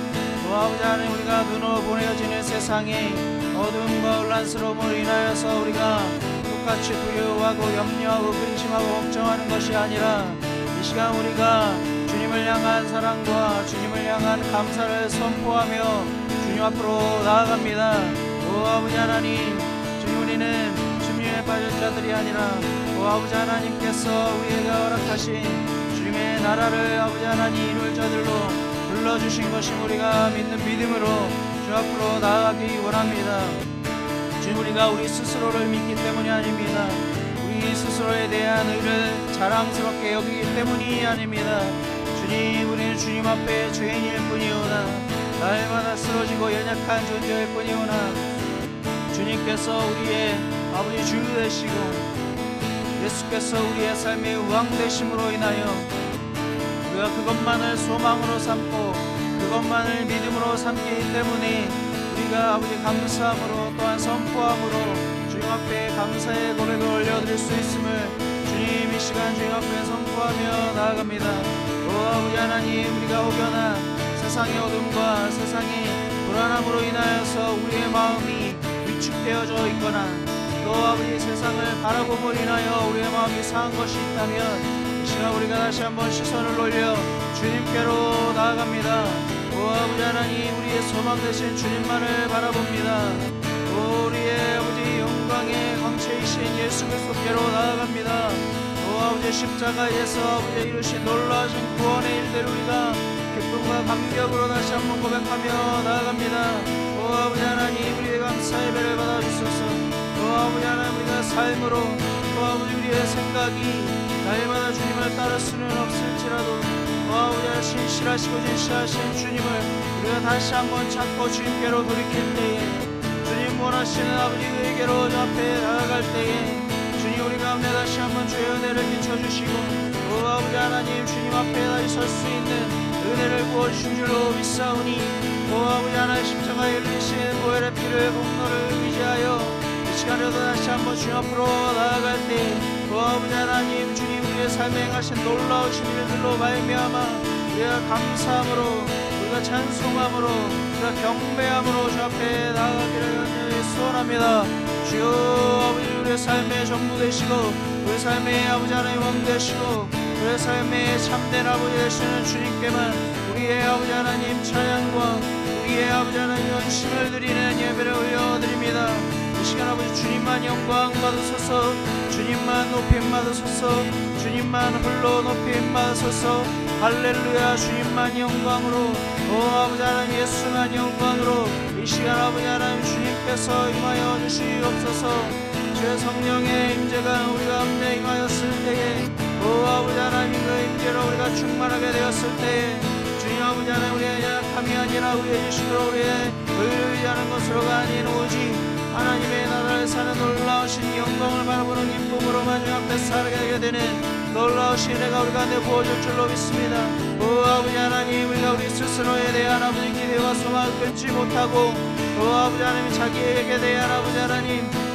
A: 오 아버지 하나님, 우리가 눈으로 보내어지는 세상의 어둠과 혼란스러움으로 인하여서 우리가 똑같이 두려워하고 염려하고 근심하고 걱정하는 것이 아니라 이 시간 우리가 주님을 향한 사랑과 주님을 향한 감사를 선포하며 주님 앞으로 나아갑니다. 오 아버지 하나님, 주님, 우리는 심령에 빠질 자들이 아니라 오 아버지 하나님께서 우리에게 허락하신 주님의 나라를 아버지 하나님 이룰 자들로 불러주신 것이 우리가 믿는 믿음으로 주 앞으로 나아가기 원합니다. 주님, 우리가 우리 스스로를 믿기 때문이 아닙니다. 우리 스스로에 대한 의를 자랑스럽게 여기기 때문이 아닙니다. 주님, 우리는 주님 앞에 죄인일 뿐이오나 날마다 쓰러지고 연약한 존재일 뿐이오나 주님께서 우리의 아버지 주 되시고 예수께서 우리의 삶의 왕 되심으로 인하여 우리가 그것만을 소망으로 삼고 그것만을 믿음으로 삼기 때문에 우리가 아버지 감사함으로 또한 선포함으로 주님 앞에 감사의 고백을 올려드릴 수 있음을 주님 이 시간 주님 앞에 선포하며 나아갑니다. 오 아버지 하나님, 우리가 혹여나 세상의 어둠과 세상의 불안함으로 인하여서 우리의 마음이 위축되어져 있거나 또 아버지 세상을 바라봄으로 인하여 우리의 마음이 상한 것이 있다면 이 시간 우리가 다시 한번 시선을 올려 주님께로 나아갑니다. 오 아버지 하나님, 우리의 소망 되신 주님만을 바라봅니다. 오 우리의 아버지 영광의 광채이신 예수 그리스도께로 나아갑니다. 오 아버지 십자가에서 아버지 이루신 놀라우신 구원의 일들을 우리가 기쁨과 감격으로 다시 한번 고백하며 나아갑니다. 오 아버지 하나님, 우리의 감사 예배를 받아주소서. 오 아버지 하나님, 우리가 삶으로 오 아버지 우리의 생각이 날마다 주님을 따를 수는 없을지라도 오 아버지 하나님, 신실하시고 진실하신 주님을 우리가 다시 한번 찾고 주님께로 돌이킬 때에 주님 원하시는 아버지 그에게로 저 앞에 나아갈 때에 주님 우리 가운데 다시 한번 주의 은혜를 비춰주시고 오 아버지 하나님, 주님 앞에 다시 설 수 있는 은혜를 부어주신 줄로 믿사오니 오 아버지 하나님, 십자가에 흘리신 보혈의 피를 공로를 의지하여 이 시간에도 다시 한번 주님 앞으로 나아갈 때 오 아버지 하나님, 주님 우리의 삶에 행하신 놀라우신 일들로 말미암아 우리가 감사함으로 우리가 찬송함으로 우리가 경배함으로 주 앞에 나아가기를 소원합니다. 주여 아버지, 우리의 삶의 전부 되시고 우리 삶의 아버지 하나님 왕 되시고 우리의 삶의 참된 아버지 되시는 주님께만 우리의 아버지 하나님 찬양과 우리의 아버지 하나님 연심을 드리는 예배를 올려드립니다. 이 시간 아버지 주님만 영광 받으소서, 주님만 높임 받으소서, 주님만 홀로 높임 받으소서. 할렐루야. 주님만 영광으로 오 아버지 하나님, 예수만 영광으로 이 시간 아버지 하나님 주님께서 임하여 주시옵소서. 주의 성령의 임재가 우리 가운데 임하였을 때에 오 아버지 하나님, 그 임재로 우리가 충만하게 되었을 때에 주님 아버지 하나님, 우리의 약함이 아니라 우리의 지식으로 우리의 의를 의지하는 것으로가 아닌 오직 하나님의 나라를 사는 놀라우신 영광을 바라보는 기쁨으로 말미암아 주님 앞에 살아가게 되는 놀라우신 은혜가 우리 가운데 부어질 줄로 믿습니다. 오 아버지 하나님, 우리가 우리 스스로에 대한 아버지 기대와 소망을 끊지 못하고 오 아버지 하나님, 자기에게 대한 아버지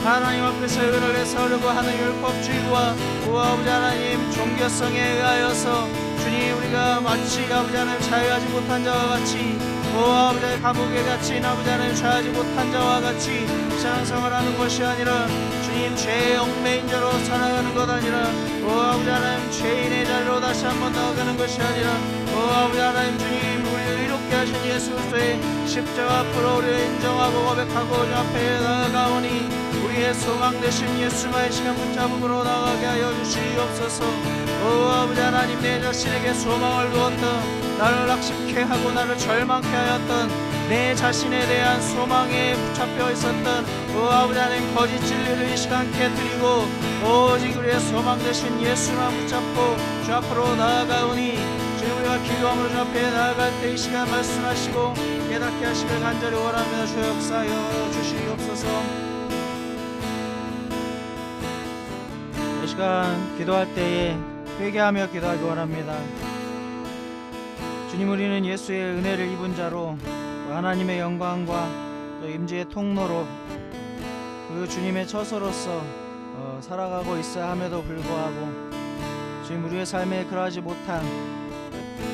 A: 하나님 앞에서 의를 세우려고 하는 율법주의와 오 아버지 하나님, 종교성에 의하여서 주님, 우리가 마치 아버지 하나님 자유하지 못한 자와 같이 오 아버지 하나님, 감옥에 갇힌 아버지 하나님 자유하지 못한 자와 같이 신앙생활하는 것이 아니라 주님, 죄의 얽매인 자로 살아가는 것 아니라 오 아버지 하나님, 죄인의 자리로 다시 한번 나아가는 것이 아니라 오 아버지 하나님, 주님, 우리를 이롭게 하신 예수 그리스도의 십자가 앞으로 우리를 인정하고 고백하고 주 앞에 나아가오니 우리의 소망 되신 예수만의 시간 붙잡음으로 나아가게 하여 주시옵소서. 오 아버지 하나님, 내 자신에게 소망을 두었던, 나를 낙심케 하고 나를 절망케 하였던 내 자신에 대한 소망에 붙잡혀 있었던 오 아버지 하나님, 거짓 진리를 이 시간 깨뜨리고 오직 우리의 소망 되신 예수만 붙잡고 주 앞으로 나아가오니 주님, 우리가 기도함으로 주 앞에 나아갈 때 이 시간 말씀하시고 깨닫게 하시길 간절히 원하며 주여 역사하여 주시옵소서. 이 시간 기도할 때에 회개하며 기도하기 원합니다. 주님, 우리는 예수의 은혜를 입은 자로 하나님의 영광과 또 임재의 통로로 그 주님의 처소로서 살아가고 있어야 함에도 불구하고 주님, 우리의 삶에 그러하지 못한,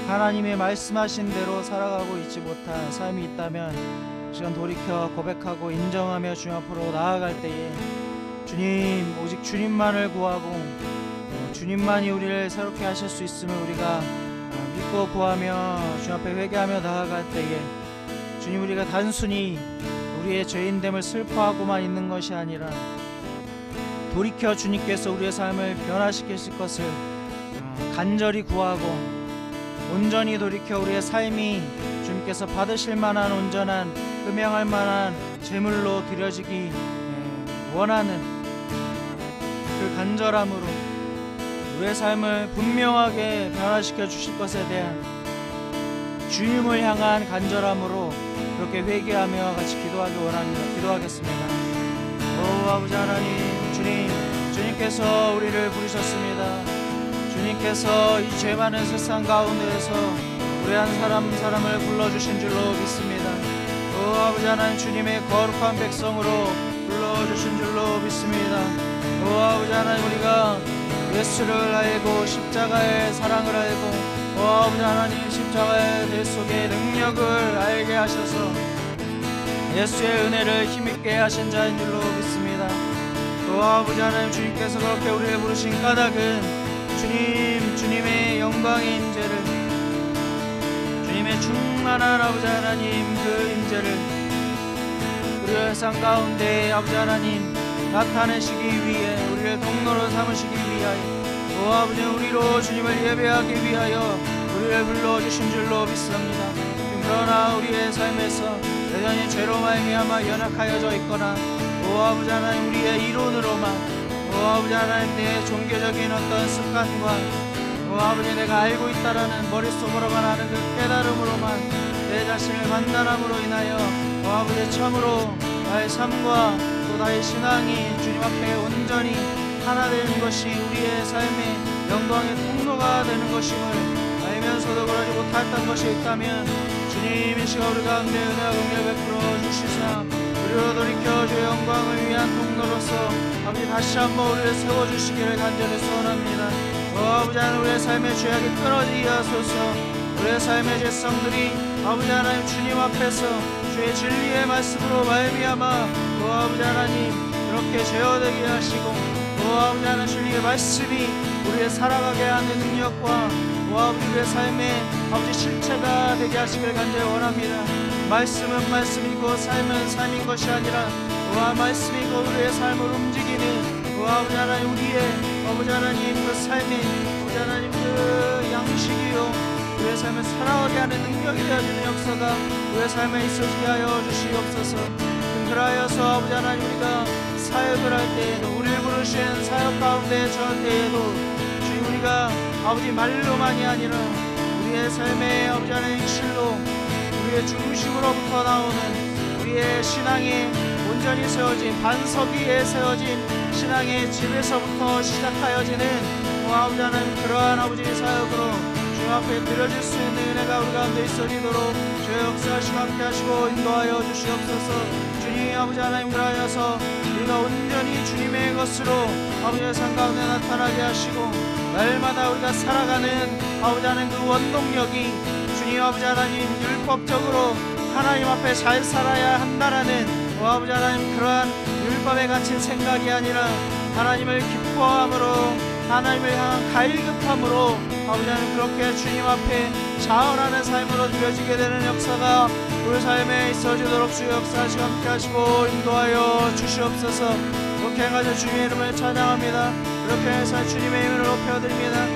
A: 하나님의 말씀하신 대로 살아가고 있지 못한 삶이 있다면 시간 돌이켜 고백하고 인정하며 주님 앞으로 나아갈 때에 주님, 오직 주님만을 구하고 주님만이 우리를 새롭게 하실 수 있음을 우리가 믿고 구하며 주님 앞에 회개하며 나아갈 때에 주님, 우리가 단순히 우리의 죄인됨을 슬퍼하고만 있는 것이 아니라 돌이켜 주님께서 우리의 삶을 변화시키실 것을 간절히 구하고 온전히 돌이켜 우리의 삶이 주님께서 받으실 만한 온전한 흠양할 만한 제물로 드려지기 원하는 그 간절함으로 우리의 삶을 분명하게 변화시켜 주실 것에 대한 주님을 향한 간절함으로 그렇게 회개하며 같이 기도하기 원합니다. 기도하겠습니다. 오 아버지 하나님, 주님께서 우리를 부르셨습니다. 주님께서 이 죄 많은 세상 가운데에서 우리 한 사람을 불러주신 줄로 믿습니다. 오 아버지 하나님, 주님의 거룩한 백성으로 불러주신 줄로 믿습니다. 오 아버지 하나님, 우리가 예수를 알고 십자가의 사랑을 알고 오 아버지 하나님, 십자가의 대 속의 능력을 알게 하셔서 예수의 은혜를 힘있게 하신 자인 줄로 믿습니다. 오 아버지 하나님, 주님께서 그렇게 우리를 부르신 까닭은 주님의 영광의 임재를, 주님의 충만한 아버지 하나님 그 임재를 우리의 삶 가운데 아버지 하나님 나타내시기 위해, 우리를 통로로 삼으시기 위하여 오 아버지, 우리로 주님을 예배하기 위하여 우리를 불러주신 줄로 믿습니다. 그러나 우리의 삶에서 여전히 죄로 말미암아 연약하여져 있거나 오 아버지 하나님, 우리의 이론으로만 오 아버지 하나님, 내 종교적인 어떤 습관과 오 아버지, 내가 알고 있다라는 머릿속으로만 아는 그 깨달음으로만 내 자신을 판단함으로 인하여 오 아버지, 참으로 나의 삶과 또 나의 신앙이 주님 앞에 온전히 하나 되는 것이 우리의 삶의 영광의 통로가 되는 것임을 알면서도 그러지 못했던 것이 있다면 주님, 이 시간 우리 가운데 은혜와 긍휼 베풀어 주시사 우리로 돌이켜 주의 영광을 위한 통로로서 아버지 다시 한번 우리를 세워주시기를 간절히 소원합니다. 아버지 하나님, 우리의 삶의 죄악이 끊어지게 하소서. 우리의 삶의 죄성들이 아버지 하나님 주님 앞에서 주의 진리의 말씀으로 말미암아 아버지 하나님 그렇게 제어되게 하시고 아버지 하나님, 주님의 말씀이 우리의 살아가게 하는 능력과 아버지 우리의 삶의 아버지 실체가 되게 하시길 간절히 원합니다. 말씀은 말씀이고 삶은 삶인 것이 아니라 말씀이고 우리의 삶을 움직이는 아버지 하나님, 우리의 아버지 하나님 그 삶의 아버지 하나님 그 양식이요 우리의 삶을 살아가게 하는 능력이 되어지는 역사가 우리의 삶에 있어지게 하여 주시옵소서. 그러하여서 아버지 하나님, 우리가 사역을 할 때에도 우리를 부르신 사역 가운데 전 때에도 주님, 우리가 아버지 말로만이 아니라 우리의 삶의 아버지 하나님 실로 우리의 중심으로부터 나오는 우리의 신앙의
B: 온전히 세워진 반석 위에 세워진 신앙의 집에서부터 시작하여지는 아버지 하나님, 그러한 아버지 사역으로 주 앞에 드려질 수 있는 은혜가 우리 가운데 있어지도록 주의 역사하시고 함께 하시고 인도하여 주시옵소서. 주님 아버지 하나님, 그러하여서 우리가 온전히 주님의 것으로 아버지의 삶 가운데 나타나게 하시고 날마다 우리가 살아가는 아버지 하나님 그 원동력이 주님 아버지 하나님 율법적으로 하나님 앞에 잘 살아야 한다라는 아버지 하나님 그러한 율법에 갇힌 생각이 아니라 하나님을 기뻐함으로 하나님을 향한 갈급함으로 아버지 하나님 그렇게 주님 앞에 자원하는 삶으로 누려지게 되는 역사가 우리 삶에 있어지도록 주의 역사하시고 함께 하시고 인도하여 주시옵소서. 그렇게 해가지고 주님의 이름을 찬양합니다. 그렇게 해서 주님의 이름을 높여드립니다.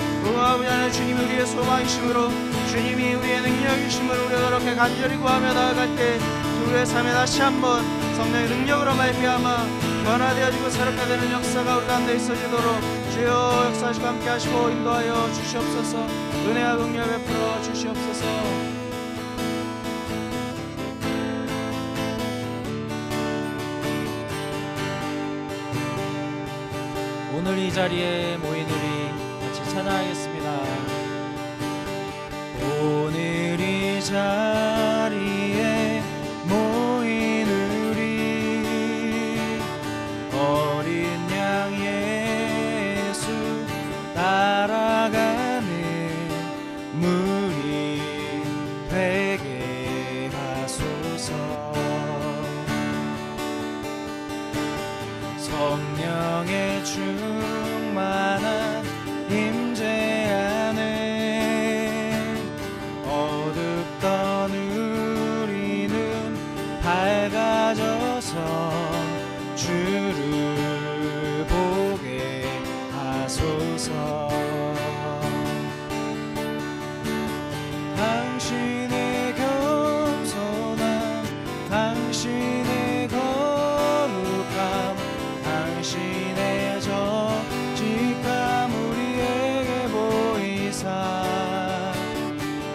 B: 아버지 하나님, 주님이 우리의 소망이심으로 주님이 우리의 능력이심으로 우리가 그렇게 간절히 구하며 나아갈 때 우리의 삶에 다시 한번 성령의 능력으로 말미암아 변화되어지고 새롭게 되는 역사가 우리 가운데 있어지도록 주여 역사하시고 함께 하시고 인도하여 주시옵소서. 은혜와 긍휼 베풀어 주시옵소서.
A: 오늘 이 자리에 모인 우리 같이 찬양하겠습니다. 오늘 이 자리에 모인 우리 어린 양 예수 따라가는 무리 되게 하소서. 성령의 충만한 임재 안에 어둡던 우리는 밝아져서 주를 보게 하소서. 당신의 겸손함, 당신의 거룩함, 당신의 정직함 우리에게 보이사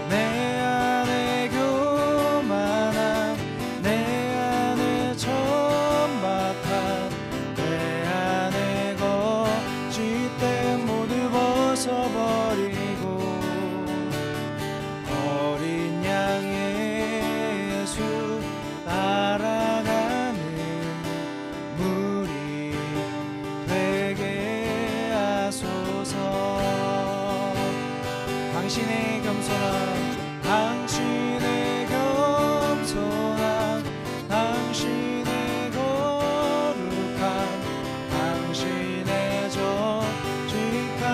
A: 내 안에 교만함, 내 안에 천박함, 내 안에 거짓됨 모두 벗어버리고 어린 양 예수 따라가는 무리 되게 하소서. 당신의 겸손함, 당신의 겸손함, 당신의 거룩함, 당신의 정직함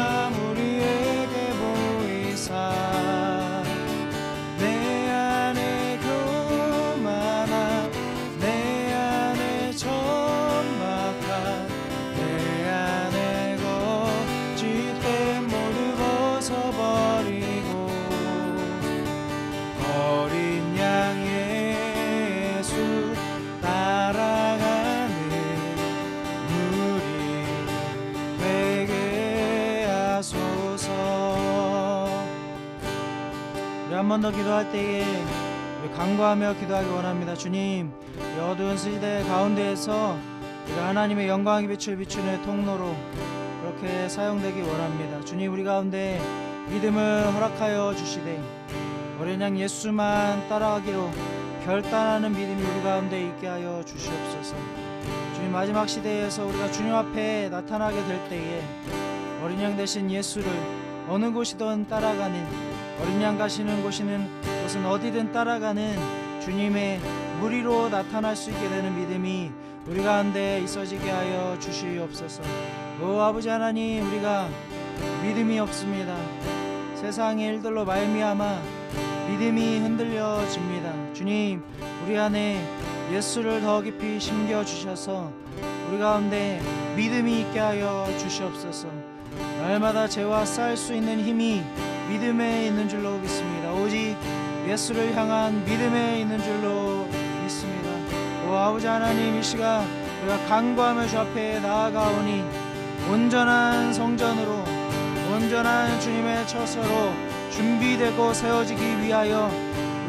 A: 우리에게 보이사 내 안에 교만함, 내 안에 천박함, 내 안에 거짓됨 모두 벗어버리고 어린 양 예수 따라가는 무리 되게 하소서. 우리 한 번 더 기도할 때에 우리 간구하며 기도하기 원합니다. 주님, 이 어두운 시대 가운데에서 우리가 하나님의 영광의 빛을 비추는 통로로 그렇게 사용되기 원합니다. 주님, 우리 가운데 믿음을 허락하여 주시되 어린 양 예수만 따라가기로 결단하는 믿음이 우리 가운데 있게 하여 주시옵소서. 주님, 마지막 시대에서 우리가 주님 앞에 나타나게 될 때에 어린 양 되신 예수를 어느 곳이든 따라가는, 어린 양 가시는 곳은 어디든 따라가는 주님의 무리로 나타날 수 있게 되는 믿음이 우리 가운데 있어지게 하여 주시옵소서. 오 아버지 하나님, 우리가 믿음이 없습니다. 세상의 일들로 말미암아 믿음이 흔들려집니다. 주님, 우리 안에 예수를 더 깊이 심겨주셔서 우리 가운데 믿음이 있게 하여 주시옵소서. 날마다 죄와 싸울 수 있는 힘이 믿음에 있는 줄로 믿습니다. 오직 예수를 향한 믿음에 있는 줄로 믿습니다. 오 아버지 하나님, 이 시간 우리가 간구하며 주 앞에 나아가오니 온전한 성전으로, 온전한 주님의 처소로 준비되고 세워지기 위하여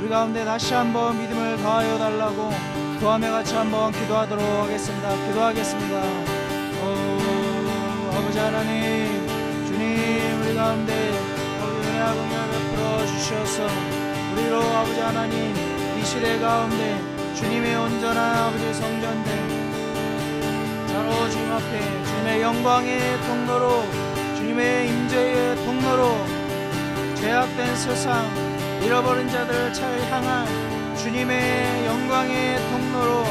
A: 우리 가운데 다시 한번 믿음을 더하여 달라고
B: 구함에 같이 한번 기도하도록 하겠습니다. 기도하겠습니다. 아버지 하나님, 주님 우리 가운데 아버지 은혜와 긍휼을 베풀어 주셔서 우리로 아버지 하나님 이 시대 가운데 주님의 온전한 아버지 성전된 바로 주님 앞에 주님의 영광의 통로로, 주님의 임재의 통로로 죄악된 세상, 잃어버린 자들을 향한 주님의 영광의 통로로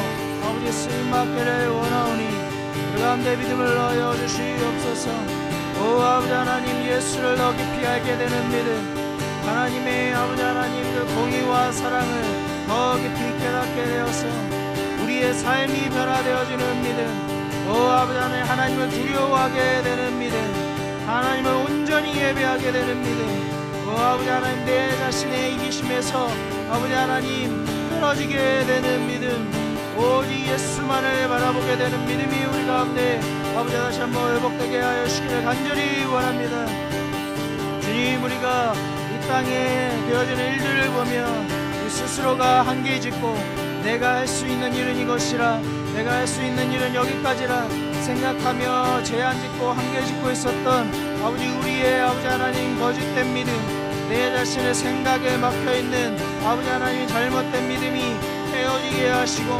B: 아버지 쓰임받기를 원하오니 그 가운데 믿음을 넣어 주시옵소서. 오 아버지 하나님, 예수를 더 깊이 알게 되는 믿음, 하나님의 아버지 하나님 그 공의와 사랑을 더 깊이 깨닫게 되어서 우리의 삶이 변화되어지는 믿음, 오 아버지 하나님, 하나님을 두려워하게 되는 믿음, 하나님을 온전히 예배하게 되는 믿음, 오 아버지 하나님, 내 자신의 이기심에서 아버지 하나님 끊어지게 되는 믿음, 오직 예수만을 바라보게 되는 믿음이 우리 가운데 아버지 다시 한번 회복되게 하여 주시기를 간절히 원합니다. 주님, 우리가 이 땅에 되어지는 일들을 보면 우리 스스로가 한계 짓고 내가 할 수 있는 일은 이것이라, 내가 할 수 있는 일은 여기까지라 생각하며 제한 짓고 한계 짓고 있었던 아버지 우리의 아버지 하나님 거짓된 믿음, 내 자신의 생각에 막혀있는 아버지 하나님 잘못된 믿음이 깨어지게 하시고,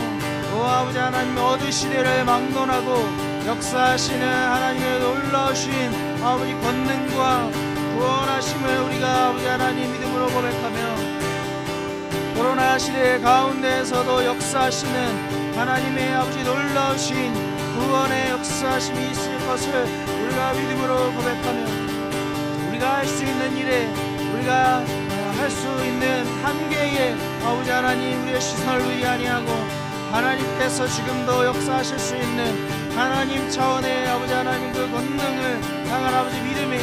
B: 오 아버지 하나님 어두운 시대를 막론하고 역사하시는 하나님의 놀라우신 아버지 권능과 구원하심을 우리가 아버지 하나님 믿음으로 고백하며 코로나 시대 가운데에서도 역사하시는 하나님의 아버지 놀라우신 구원의 역사하심이 있을 것을 우리가 믿음으로 고백하며 우리가 할 수 있는 일에, 우리가 할 수 있는 한계에 아버지 하나님 우리의 시선을 두지 아니하고 하나님께서 지금도 역사하실 수 있는 하나님 차원의 아버지 하나님 그 권능을 향한 아버지 믿음에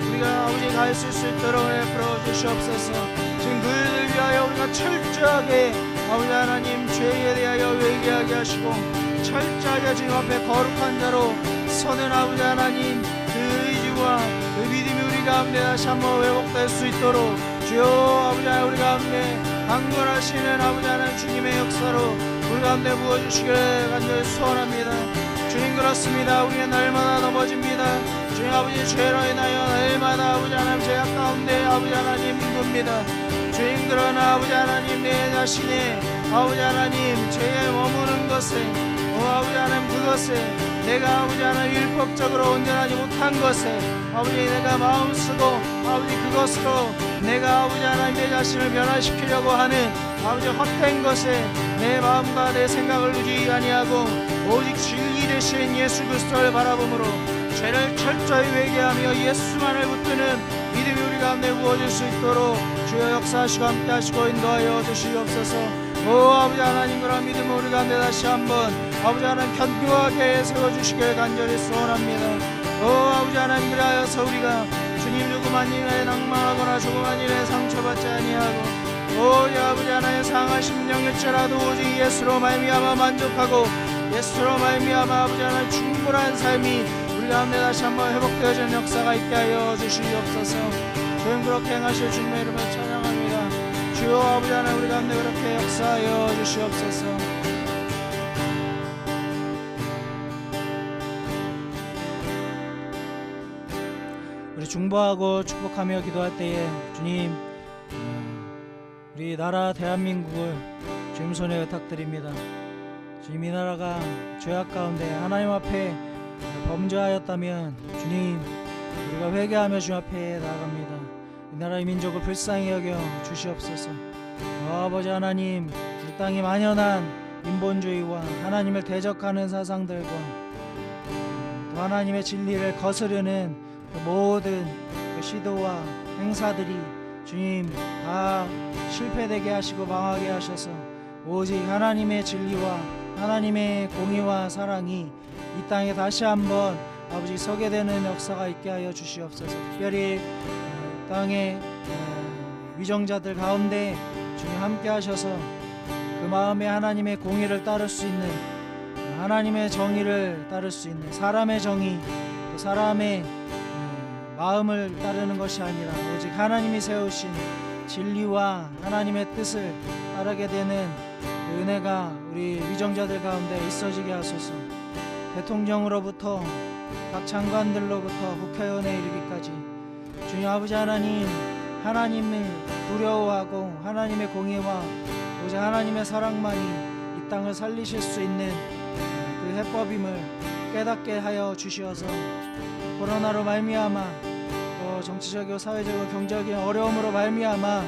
B: 우리가 아버지 가 있을 수 있도록 베풀어 주시옵소서. 지금 그들을 위하여 우리가 철저하게 아버지 하나님 죄에 대하여 회개하게 하시고 철저하게 지금 앞에 거룩한 자로 서는 아버지 하나님 그 의지와 그 믿음이 우리 가운데 다시 한번 회복될 수 있도록 주여 아버지 하나님 우리 가운데 강건하시는 아버지 하나님 주님의 역사로 우리 가운데 부어주시기를 간절히 소원합니다. 주님, 그렇습니다. 우리는 날마다 넘어집니다. 주님 아버지, 죄로 인하여 날마다 아버지 하나님 죄악 가운데 아버지 하나님 힘듭니다. 주님, 그러나 아버지 하나님 내 자신의 아버지 하나님 죄에 머무는 것에, 오 아버지 하나님 그것에 내가 아버지 하나님 율법적으로 온전하지 못한 것에 아버지 내가 마음 쓰고 아버지 그것으로 내가 아버지 하나님 내 자신을 변화시키려고 하는 아버지 헛된 것에 내 마음과 내 생각을 두지 아니하고 오직 진리 되신 예수 그리스도를 바라봄으로 죄를 철저히 회개하며 예수만을 붙드는 믿음이 우리 가운데 부어질 수 있도록 주여 역사하시고 함께 하시고 인도하여 주시옵소서. 오 아버지 하나님, 그런 믿음을 우리 가운데 다시 한번 아버지 하나님 견고하게 세워주시길 간절히 소원합니다. 오 아버지 하나님, 그리하여서 우리가 주님 조그만 일에 낭망하거나 조그만 일에 상처받지 아니하고 오직 아버지 하나님 상한 심령일지라도 오직 예수로 말미암아 만족하고 예수로 말미암아 아버지 하나님 충분한 삶이 우리 가운데 다시 한번 회복되어지는 역사가 있게 하여 주시옵소서. 주님, 그렇게 행하실 주님의 이름을 찬양합니다. 주여 아버지 하나님 우리 가운데 그렇게 역사하여 주시옵소서. 우리 중보하고 축복하며 기도할 때에 주님, 우리 나라 대한민국을 주님 손에 의탁드립니다. 주님, 이 나라가 죄악 가운데 하나님 앞에 범죄하였다면 주님, 우리가 회개하며 주 앞에 나아갑니다. 이 나라의 민족을 불쌍히 여겨 주시옵소서. 아버지 하나님, 이 땅에 만연한 인본주의와 하나님을 대적하는 사상들과 또 하나님의 진리를 거스르는 그 모든 그 시도와 행사들이 주님 다 실패되게 하시고 망하게 하셔서 오직 하나님의 진리와 하나님의 공의와 사랑이 이 땅에 다시 한번 아버지 서게 되는 역사가 있게 하여 주시옵소서. 특별히 땅의 위정자들 가운데 주님 함께 하셔서 그 마음에 하나님의 공의를 따를 수 있는, 하나님의 정의를 따를 수 있는, 사람의 정의, 또 사람의 마음을 따르는 것이 아니라 오직 하나님이 세우신 진리와 하나님의 뜻을 따르게 되는 그 은혜가 우리 위정자들 가운데 있어지게 하소서. 대통령으로부터 각 장관들로부터 국회의원에 이르기까지 주님 아버지 하나님, 하나님을 두려워하고 하나님의 공의와 오직 하나님의 사랑만이 이 땅을 살리실 수 있는 그 해법임을 깨닫게 하여 주시어서 코로나로 말미암아 또 정치적이고 사회적이고 경제적인 어려움으로 말미암아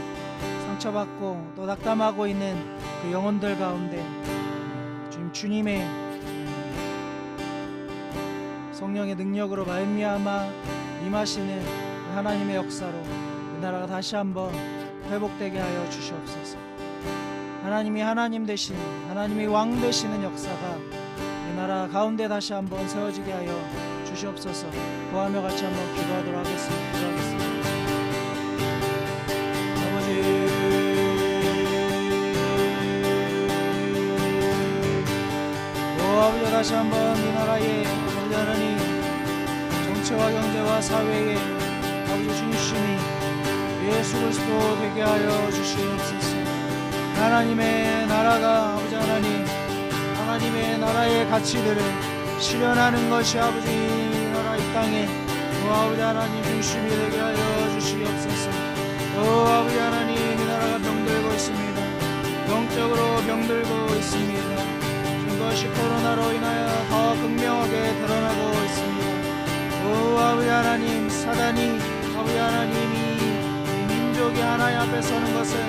B: 상처받고 또 낙담하고 있는 그 영혼들 가운데 주님의 성령의 능력으로 말미암아 임하시는 하나님의 역사로 이 나라가 다시 한번 회복되게 하여 주시옵소서. 하나님이 하나님 되신, 하나님이 왕 되시는 역사가 이 나라 가운데 다시 한번 세워지게 하여 주시옵소서. 구하며 같이 한번 기도하도록 하겠습니다. 기도하겠습니다. 아버지, 아버지 다시 한번 이 나라의 아버지 하나님 정치와 경제와 사회에 아버지 중심이 예수 그리스도 되게 하여 주시옵소서. 하나님의 나라가 아버지 하나님, 하나님의 나라의 가치들을 실현하는 것이 아버지 이 나라 이 땅에 아버지 하나님 중심이 되게 하여 주시옵소서. 아버지 하나님 이 나라가 병들고 있습니다. 영적으로 병들고 있습니다. 그것이 코로나로 인하여 더 극명하게 드러나고 있습니다. 아버지 하나님, 사단이 아버지 하나님이 민족이 하나님 앞에 서는 것을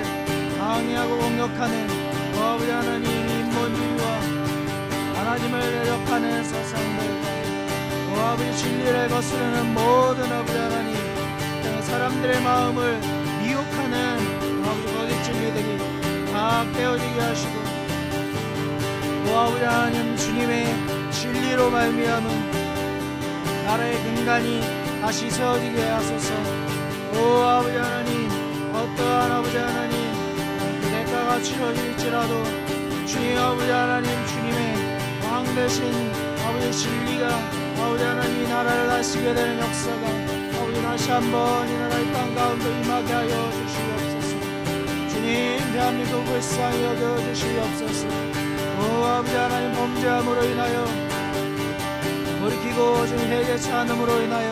B: 방해하고 공격하는 아버지 하나님 인본주의와 하나님을 대적하는 사상들과 아버지 진리를 거스르는 모든 아버지 하나님 사람들의 마음을 미혹하는 아버지 거짓 진리들이 다 깨어지게 하시고 아버지 하나님 주님의 진리로 말미암은 나라의 근간이 다시 세워지게 하소서. 아버지 하나님 어떠한 아버지 하나님 대가가 치러질지라도 주님 아버지 하나님 주님의 왕 되신 아버지 진리가 아버지 하나님 이 나라를 다스리게 되는 역사가 아버지 다시 한번 이 나라 이 땅 가운데 임하게 하여 주시옵소서. 주님 대한민국 불쌍히 여겨주시옵소서. 아버지 하나님 범죄함으로 인하여 돌이키고 주님 회개치 않음으로 인하여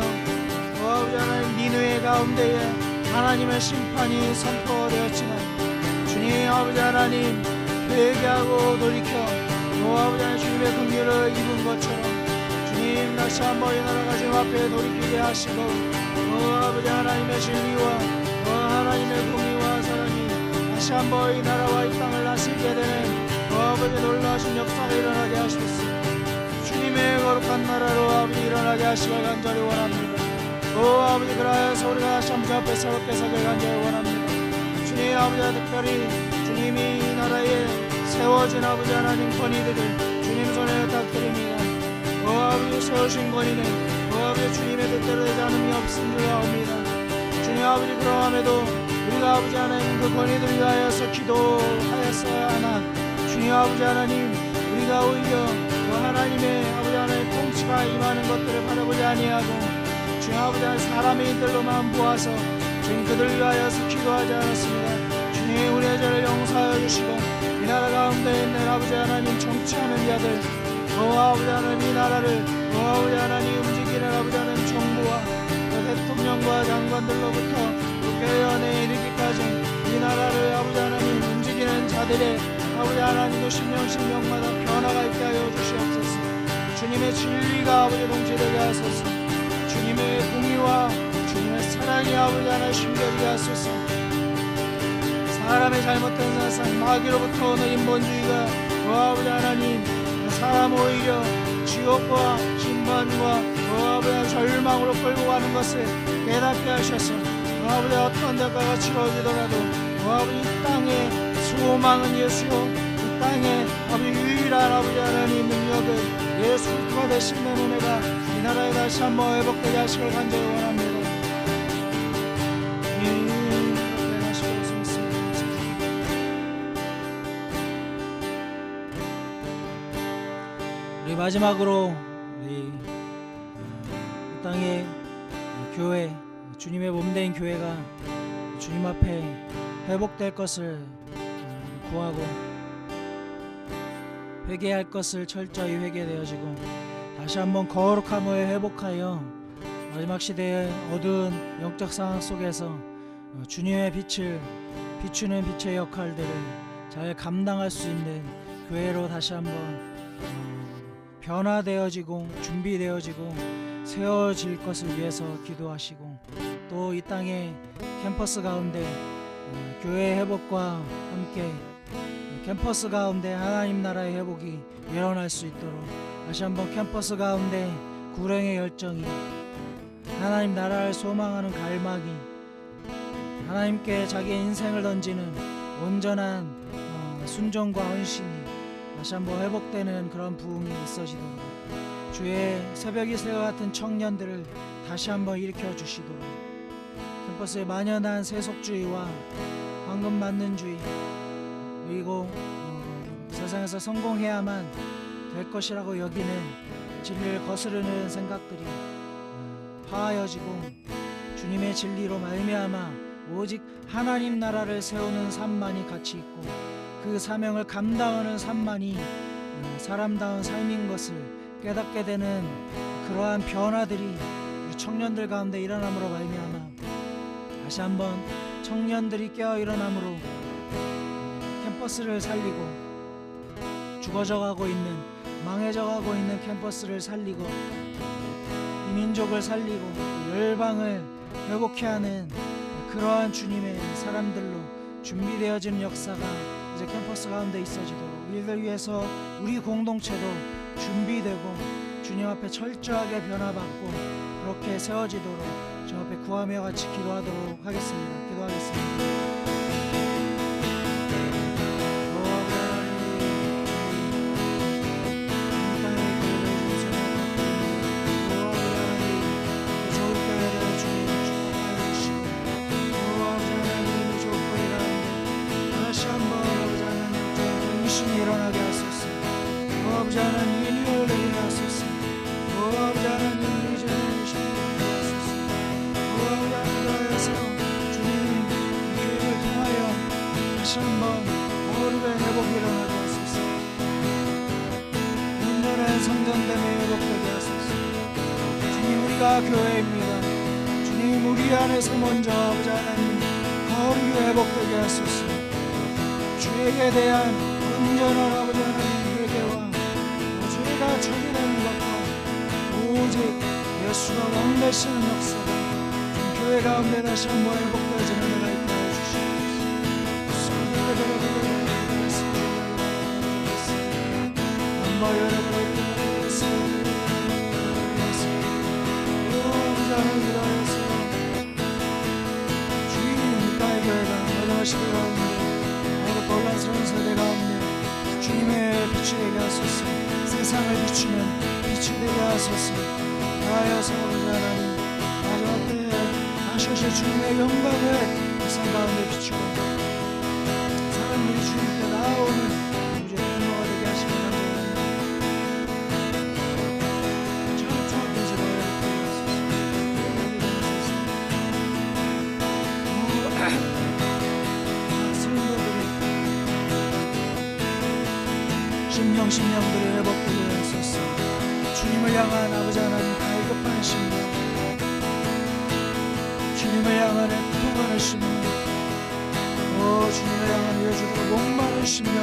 B: 아버지 하나님 니느웨 가운데에 하나님의 심판이 선포되었지만 주님 아버지 하나님 회개하고 돌이켜 아버지 하나님 주님의 긍휼을 입은 것처럼 주님 다시 한번 이 나라가 주님 앞에 돌이키게 하시고 아버지 하나님의 진리와 하나님의 공의와 사랑이 다시 한번 이 나라와 이 땅을 다스리게 되는 아버지 놀라신 역사가 일어나게 하시옵소서. 주님의 거룩한 나라로 아버지 일어나게 하시길 간절히 원합니다. 아버지 그라여서 우리가 다시 한번 앞에 새롭게 서길 간절히 원합니다. 주님 아버지 특별히 주님이 이 나라에 세워진 아버지 하나님 권위들을 주님 손에 부탁드립니다. 아버지 세우신 권위는 아버지 주님의 뜻대로 되지 않음이 없은 줄 아옵니다. 주님 아버지 그러함에도 우리가 아버지 하나님 그 권위들 위하여서 기도하였어야 하나 주님 아버지 하나님 우리가 오히려 하나님의 아버지 하나님 통치가 임하는 것들을 바라보지 아니하고 주님 아버지 하나님 사람의 일들로만 보아서 주님 그들 위하여서 기도하지 않았습니다. 주님 우리의 죄를 용서하여 주시고 이 나라 가운데 있는 아버지 하나님 정치하는 자들 아버지 하나님 이 나라를 아버지 하나님 움직이는 아버지 하나님 정부와 대통령과 장관들로부터 국회의원에 이르기까지 이 나라를 아버지 하나님 움직이는 자들의 아버지 하나님도 신령마다 변화가 있게 하여 주시옵소서. 주님의 진리가 아버지 동체되게 하소서. 주님의 공의와 주님의 사랑이 아버지 하나님 심겨지게 하소서. 사람의 잘못된 사상 마귀로부터 오는 인본주의가 아버지 하나님 사람 오히려 지옥과 심판과 아버지 하나님 절망으로 끌고 가는 것을 깨닫게 하셔서 아버지 어떤 대가가 치러지더라도 아버지 이 땅에 소망은 예수요 이 땅에 아버지 유일한 아버지 하나님 능력을 예수 그리스도가 되시는 은혜가 이 나라에 다시 한번 회복되게 하시길 간절히 원합니다. 회복되게 하시길 소원했습니다. 우리 마지막으로 우리 이 땅의 교회 주님의 몸된 교회가 주님 앞에 회복될 것을 구하고 회개할 것을 철저히 회개되어지고 다시 한번 거룩함을 회복하여 마지막 시대의 어두운 영적 상황 속에서 주님의 빛을 비추는 빛의 역할들을 잘 감당할 수 있는 교회로 다시 한번 변화되어지고 준비되어지고 세워질 것을 위해서 기도하시고, 또 이 땅의 캠퍼스 가운데 교회 회복과 함께 캠퍼스 가운데 하나님 나라의 회복이 일어날 수 있도록 다시 한번 캠퍼스 가운데 구령의 열정이, 하나님 나라를 소망하는 갈망이, 하나님께 자기의 인생을 던지는 온전한 순종과 헌신이 다시 한번 회복되는 그런 부흥이 있어지도록, 주의 새벽이 새와 같은 청년들을 다시 한번 일으켜 주시도록, 캠퍼스의 만연한 세속주의와 황금만능주의, 그리고 세상에서 성공해야만 될 것이라고 여기는 진리를 거스르는 생각들이 파하여지고, 주님의 진리로 말미암아 오직 하나님 나라를 세우는 삶만이 가치 있고 그 사명을 감당하는 삶만이 사람다운 삶인 것을 깨닫게 되는 그러한 변화들이 우리 청년들 가운데 일어남으로 말미암아 다시 한번 청년들이 깨어 일어남으로 캠퍼스를 살리고, 죽어져가고 있는, 망해져가고 있는 캠퍼스를 살리고, 이 민족을 살리고 열방을 회복케 하는 그러한 주님의 사람들로 준비되어지는 역사가 이제 캠퍼스 가운데 있어지도록, 이를 위해서 우리 공동체도 준비되고 주님 앞에 철저하게 변화받고 그렇게 세워지도록 주 앞에 구하며 같이 기도하도록 하겠습니다. 기도하겠습니다. 일어나게 하소서. 아버지 하나님 인류를 내게 하소서. 아버지 하나님 이제는 신뢰하게 하소서. 아버지 하나님 하여서 주님 교회를 통하여 다시 한번 거룩의 회복이 일어나게 하소서. 온전한 성전됨의 회복되게 하소서. 주님 우리가 교회입니다. 주님 우리 안에서 먼저 아버지 하나님 거룩이 회복되게 하소서. 주에게 대한 온전한 아버지 하나님 회개와 죄가 처리되는 것과 오직 예수가 왕 되시는 역사가 좀 교회 가운데 다시 한번 회복되어지는 은혜가 있게 하여 주시옵소서. 한번 열어보겠습니다. 아버지 하나님 기도하여서 주님 나의 교회가 마지막 시대 가운데 혼란스러운 세대 가운데 주님의 빛이 되게 하소서. 세상을 비추는 빛이 되게 하소서. 하여서 아버지 하나님 마지막 때에 하셔서 주님의 영광을 세상 가운데 비추고 사람들이 주님께 나오는 우리의 행로가 되게 하시기 바랍니다. 저쪽 계시고 심령들을 회복되게 하소서. 주님을 향한 아버지 하나님 갈급한 심령, 주님을 향한 애통하는 심령, 주님을 향한 외주로 목마른 심령,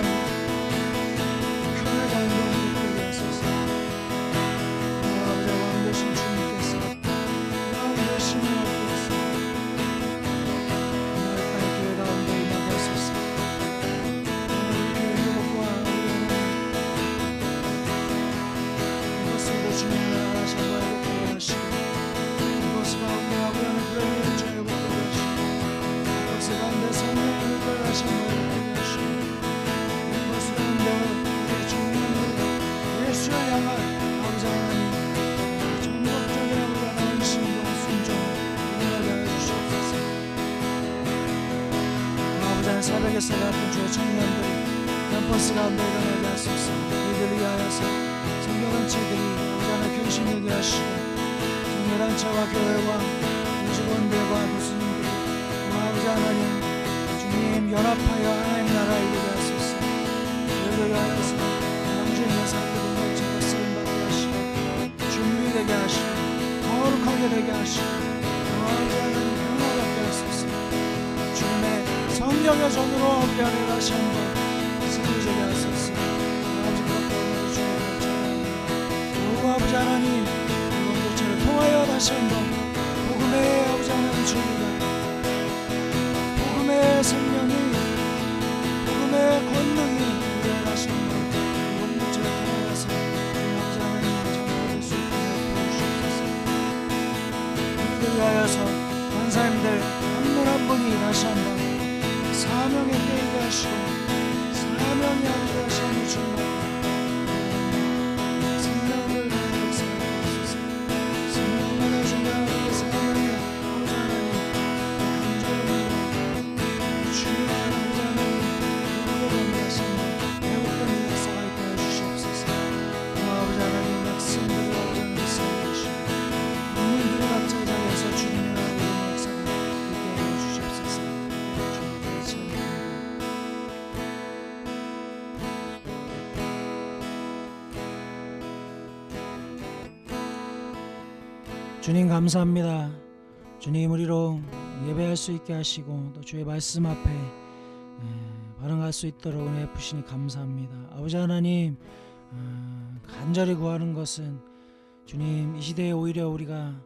B: 교회 가운데 회복되게 하소서. 아버지 왕 되신 주님께서 왕 되시는 주님께서 교회 가운데 임하게 하소서. 주님을 하시고 회복되게 하시고 이것을 가운데 아버지는 그를 인자 회복되게 하시고 이것을 가운데 성령을 끌하시고 회복되게 하시고 이것을 가운데 우리 청년들 예수를 향한 아버지 하나님 전격적인 아버지 하나님 신과 순종을 일어나게 하여 주시옵소서. 아버지 하나님 새벽에 새 같은 주의 청년들이 캠퍼스 가운데 일어나게 하소서. 이들을 위하여서 성교단체들이 근신되게 하시고 성교단체와 교회와 직원들과 교수님들 아버지 하나님 주님 연합하여 하나님 나라에 이르게 하소서. 이르게 하여서 주님의 사람들을 모처럼 쓰임받게 하시고 준비되게 하시고 거룩하게 되게 하시고 아버지 하나님 변화받게 하소서. 주님의 성령의 전으로 우리 안에 다시 한번 세워지게 하소서. 아버지 그렇게 주님을 찬양합니다. 아버지 하나님 공동체를 통하여 다시 한번 복음의 아버지 하나님 주님과 복음의 생명이 복음의 권능이 우리의 다시 한번 공동체를 통하여서 아버지 하나님의 전파될 수 있도록 도와주시옵소서. 이를 위하여서 권사님들 한 분 한 분이 다시 한번 사명에 깨게 하시고 사명이 아버지 다시 한번 주님 주님 감사합니다. 주님 우리로 예배할 수 있게 하시고 또 주의 말씀 앞에 반응할 수 있도록 은혜 베푸시니 감사합니다. 아버지 하나님 간절히 구하는 것은 주님 이 시대에 오히려 우리가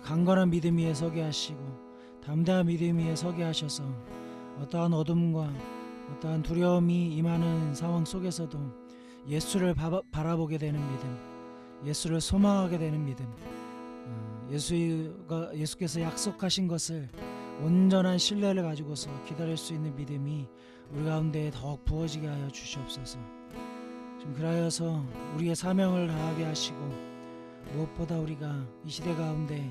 B: 강건한 믿음 위에 서게 하시고 담대한 믿음 위에 서게 하셔서 어떠한 어둠과 어떠한 두려움이 임하는 상황 속에서도 예수를 바라보게 되는 믿음, 예수를 소망하게 되는 믿음, 예수께서 약속하신 것을 온전한 신뢰를 가지고서 기다릴 수 있는 믿음이 우리 가운데 더욱 부어지게 하여 주시옵소서. 좀 그라여서 우리의 사명을 다하게 하시고 무엇보다 우리가 이 시대 가운데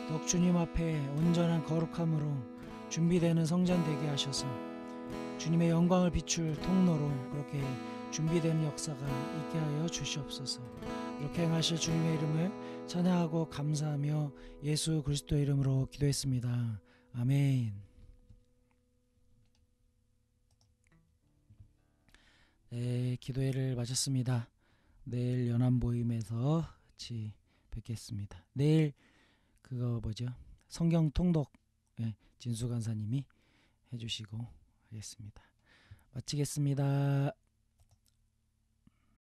B: 더욱 주님 앞에 온전한 거룩함으로 준비되는 성전 되게 하셔서 주님의 영광을 비출 통로로 그렇게 준비되는 역사가 있게 하여 주시옵소서. 이렇게 행하실 주님의 이름을 찬양하고 감사하며 예수 그리스도 이름으로 기도했습니다. 아멘. 네, 기도회를 마쳤습니다. 내일 연합모임에서 같이 뵙겠습니다. 내일 성경 통독 진수 간사님이 해주시고 하겠습니다. 마치겠습니다.